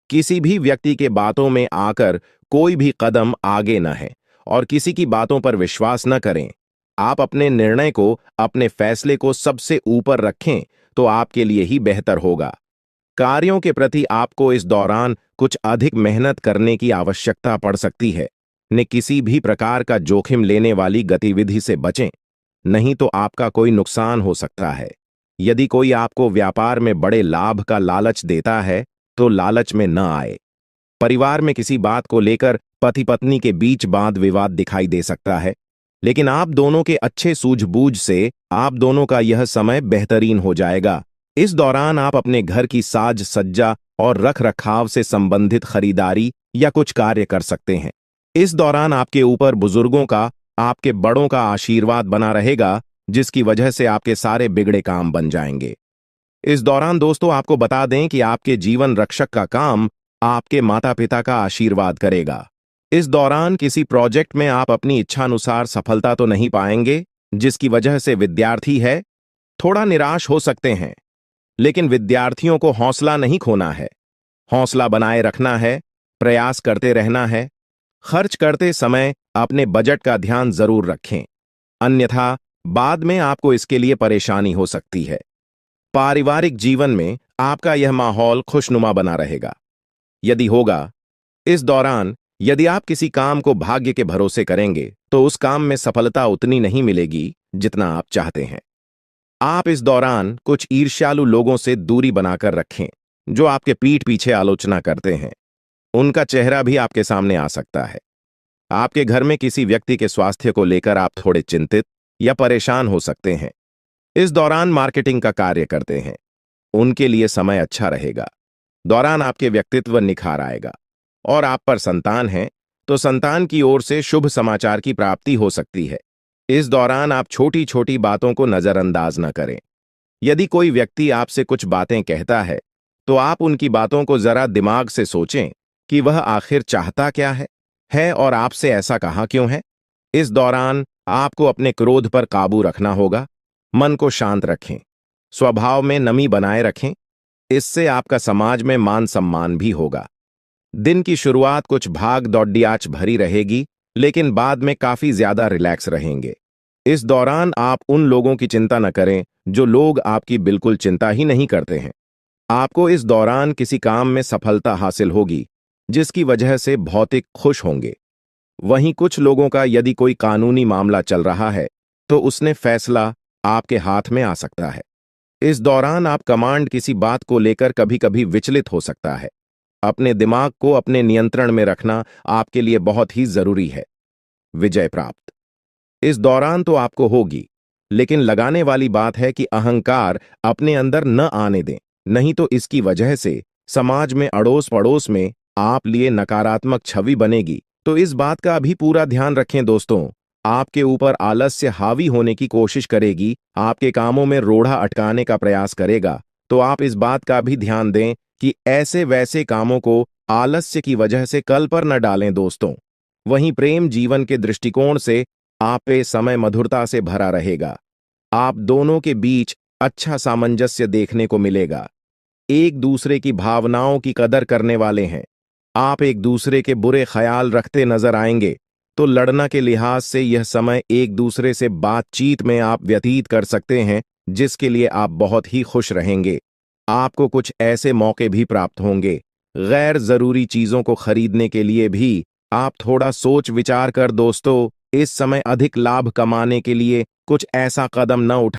किसी भी व्यक्ति के बातों में आकर कोई भी कदम आगे न है और किसी की बातों पर विश्वास न करें। आप अपने निर्णय को, अपने फैसले को सबसे ऊपर रखें, तो आपके लिए ही बेहतर होगा। कार्यों के प्रति आपको इस दौरान कुछ अधिक मेहनत करने की आवश्यकता पड़ सकती है। ने किसी भी प्रकार का जोखिम लेने वाली गतिविधि से बचें, नहीं तो आपका कोई नुकसान हो सकता है। यदि कोई आपको व्यापार में बड़े लाभ का लालच देता है, तो लालच में न आए। परिवार में किसी बात को लेकर पति पत्नी के बीच वाद विवाद दिखाई दे सकता है, लेकिन आप दोनों के अच्छे सूझबूझ से आप दोनों का यह समय बेहतरीन हो जाएगा। इस दौरान आप अपने घर की साज सज्जा और रख रखाव से संबंधित खरीदारी या कुछ कार्य कर सकते हैं। इस दौरान आपके ऊपर बुजुर्गों का, आपके बड़ों का आशीर्वाद बना रहेगा, जिसकी वजह से आपके सारे बिगड़े काम बन जाएंगे। इस दौरान दोस्तों, आपको बता दें कि आपके जीवन रक्षक का काम आपके माता पिता का आशीर्वाद करेगा। इस दौरान किसी प्रोजेक्ट में आप अपनी इच्छानुसार सफलता तो नहीं पाएंगे, जिसकी वजह से विद्यार्थी है थोड़ा निराश हो सकते हैं। लेकिन विद्यार्थियों को हौसला नहीं खोना है, हौसला बनाए रखना है, प्रयास करते रहना है। खर्च करते समय अपने बजट का ध्यान जरूर रखें, अन्यथा बाद में आपको इसके लिए परेशानी हो सकती है। पारिवारिक जीवन में आपका यह माहौल खुशनुमा बना रहेगा। यदि होगा, इस दौरान यदि आप किसी काम को भाग्य के भरोसे करेंगे, तो उस काम में सफलता उतनी नहीं मिलेगी जितना आप चाहते हैं। आप इस दौरान कुछ ईर्ष्यालु लोगों से दूरी बनाकर रखें, जो आपके पीठ पीछे आलोचना करते हैं। उनका चेहरा भी आपके सामने आ सकता है। आपके घर में किसी व्यक्ति के स्वास्थ्य को लेकर आप थोड़े चिंतित या परेशान हो सकते हैं। इस दौरान मार्केटिंग का कार्य करते हैं, उनके लिए समय अच्छा रहेगा। दौरान आपके व्यक्तित्व निखार आएगा। और आप पर संतान है, तो संतान की ओर से शुभ समाचार की प्राप्ति हो सकती है। इस दौरान आप छोटी छोटी बातों को नजरअंदाज न करें। यदि कोई व्यक्ति आपसे कुछ बातें कहता है, तो आप उनकी बातों को जरा दिमाग से सोचें कि वह आखिर चाहता क्या है और आपसे ऐसा कहा क्यों है। इस दौरान आपको अपने क्रोध पर काबू रखना होगा। मन को शांत रखें, स्वभाव में नमी बनाए रखें, इससे आपका समाज में मान सम्मान भी होगा। दिन की शुरुआत कुछ भाग दौड़ियाच भरी रहेगी, लेकिन बाद में काफी ज्यादा रिलैक्स रहेंगे। इस दौरान आप उन लोगों की चिंता न करें जो लोग आपकी बिल्कुल चिंता ही नहीं करते हैं। आपको इस दौरान किसी काम में सफलता हासिल होगी, जिसकी वजह से भौतिक खुश होंगे। वहीं कुछ लोगों का यदि कोई कानूनी मामला चल रहा है, तो उसने फैसला आपके हाथ में आ सकता है। इस दौरान आप कमांड किसी बात को लेकर कभी कभी विचलित हो सकता है। अपने दिमाग को अपने नियंत्रण में रखना आपके लिए बहुत ही जरूरी है। विजय प्राप्त इस दौरान तो आपको होगी, लेकिन लगाने वाली बात है कि अहंकार अपने अंदर न आने दें, नहीं तो इसकी वजह से समाज में अड़ोस पड़ोस में आप लिए नकारात्मक छवि बनेगी। तो इस बात का भी पूरा ध्यान रखें दोस्तों। आपके ऊपर आलस्य हावी होने की कोशिश करेगी, आपके कामों में रोड़ा अटकाने का प्रयास करेगा। तो आप इस बात का भी ध्यान दें कि ऐसे वैसे कामों को आलस्य की वजह से कल पर न डालें दोस्तों। वहीं प्रेम जीवन के दृष्टिकोण से आप पे समय मधुरता से भरा रहेगा। आप दोनों के बीच अच्छा सामंजस्य देखने को मिलेगा। एक दूसरे की भावनाओं की कदर करने वाले हैं। आप एक दूसरे के बुरे ख्याल रखते नजर आएंगे, तो लड़ना के लिहाज से यह समय एक दूसरे से बातचीत में आप व्यतीत कर सकते हैं, जिसके लिए आप बहुत ही खुश रहेंगे। आपको कुछ ऐसे मौके भी प्राप्त होंगे। गैर जरूरी चीजों को खरीदने के लिए भी आप थोड़ा सोच विचार कर दोस्तों, इस समय अधिक लाभ कमाने के लिए कुछ ऐसा कदम न उठाएं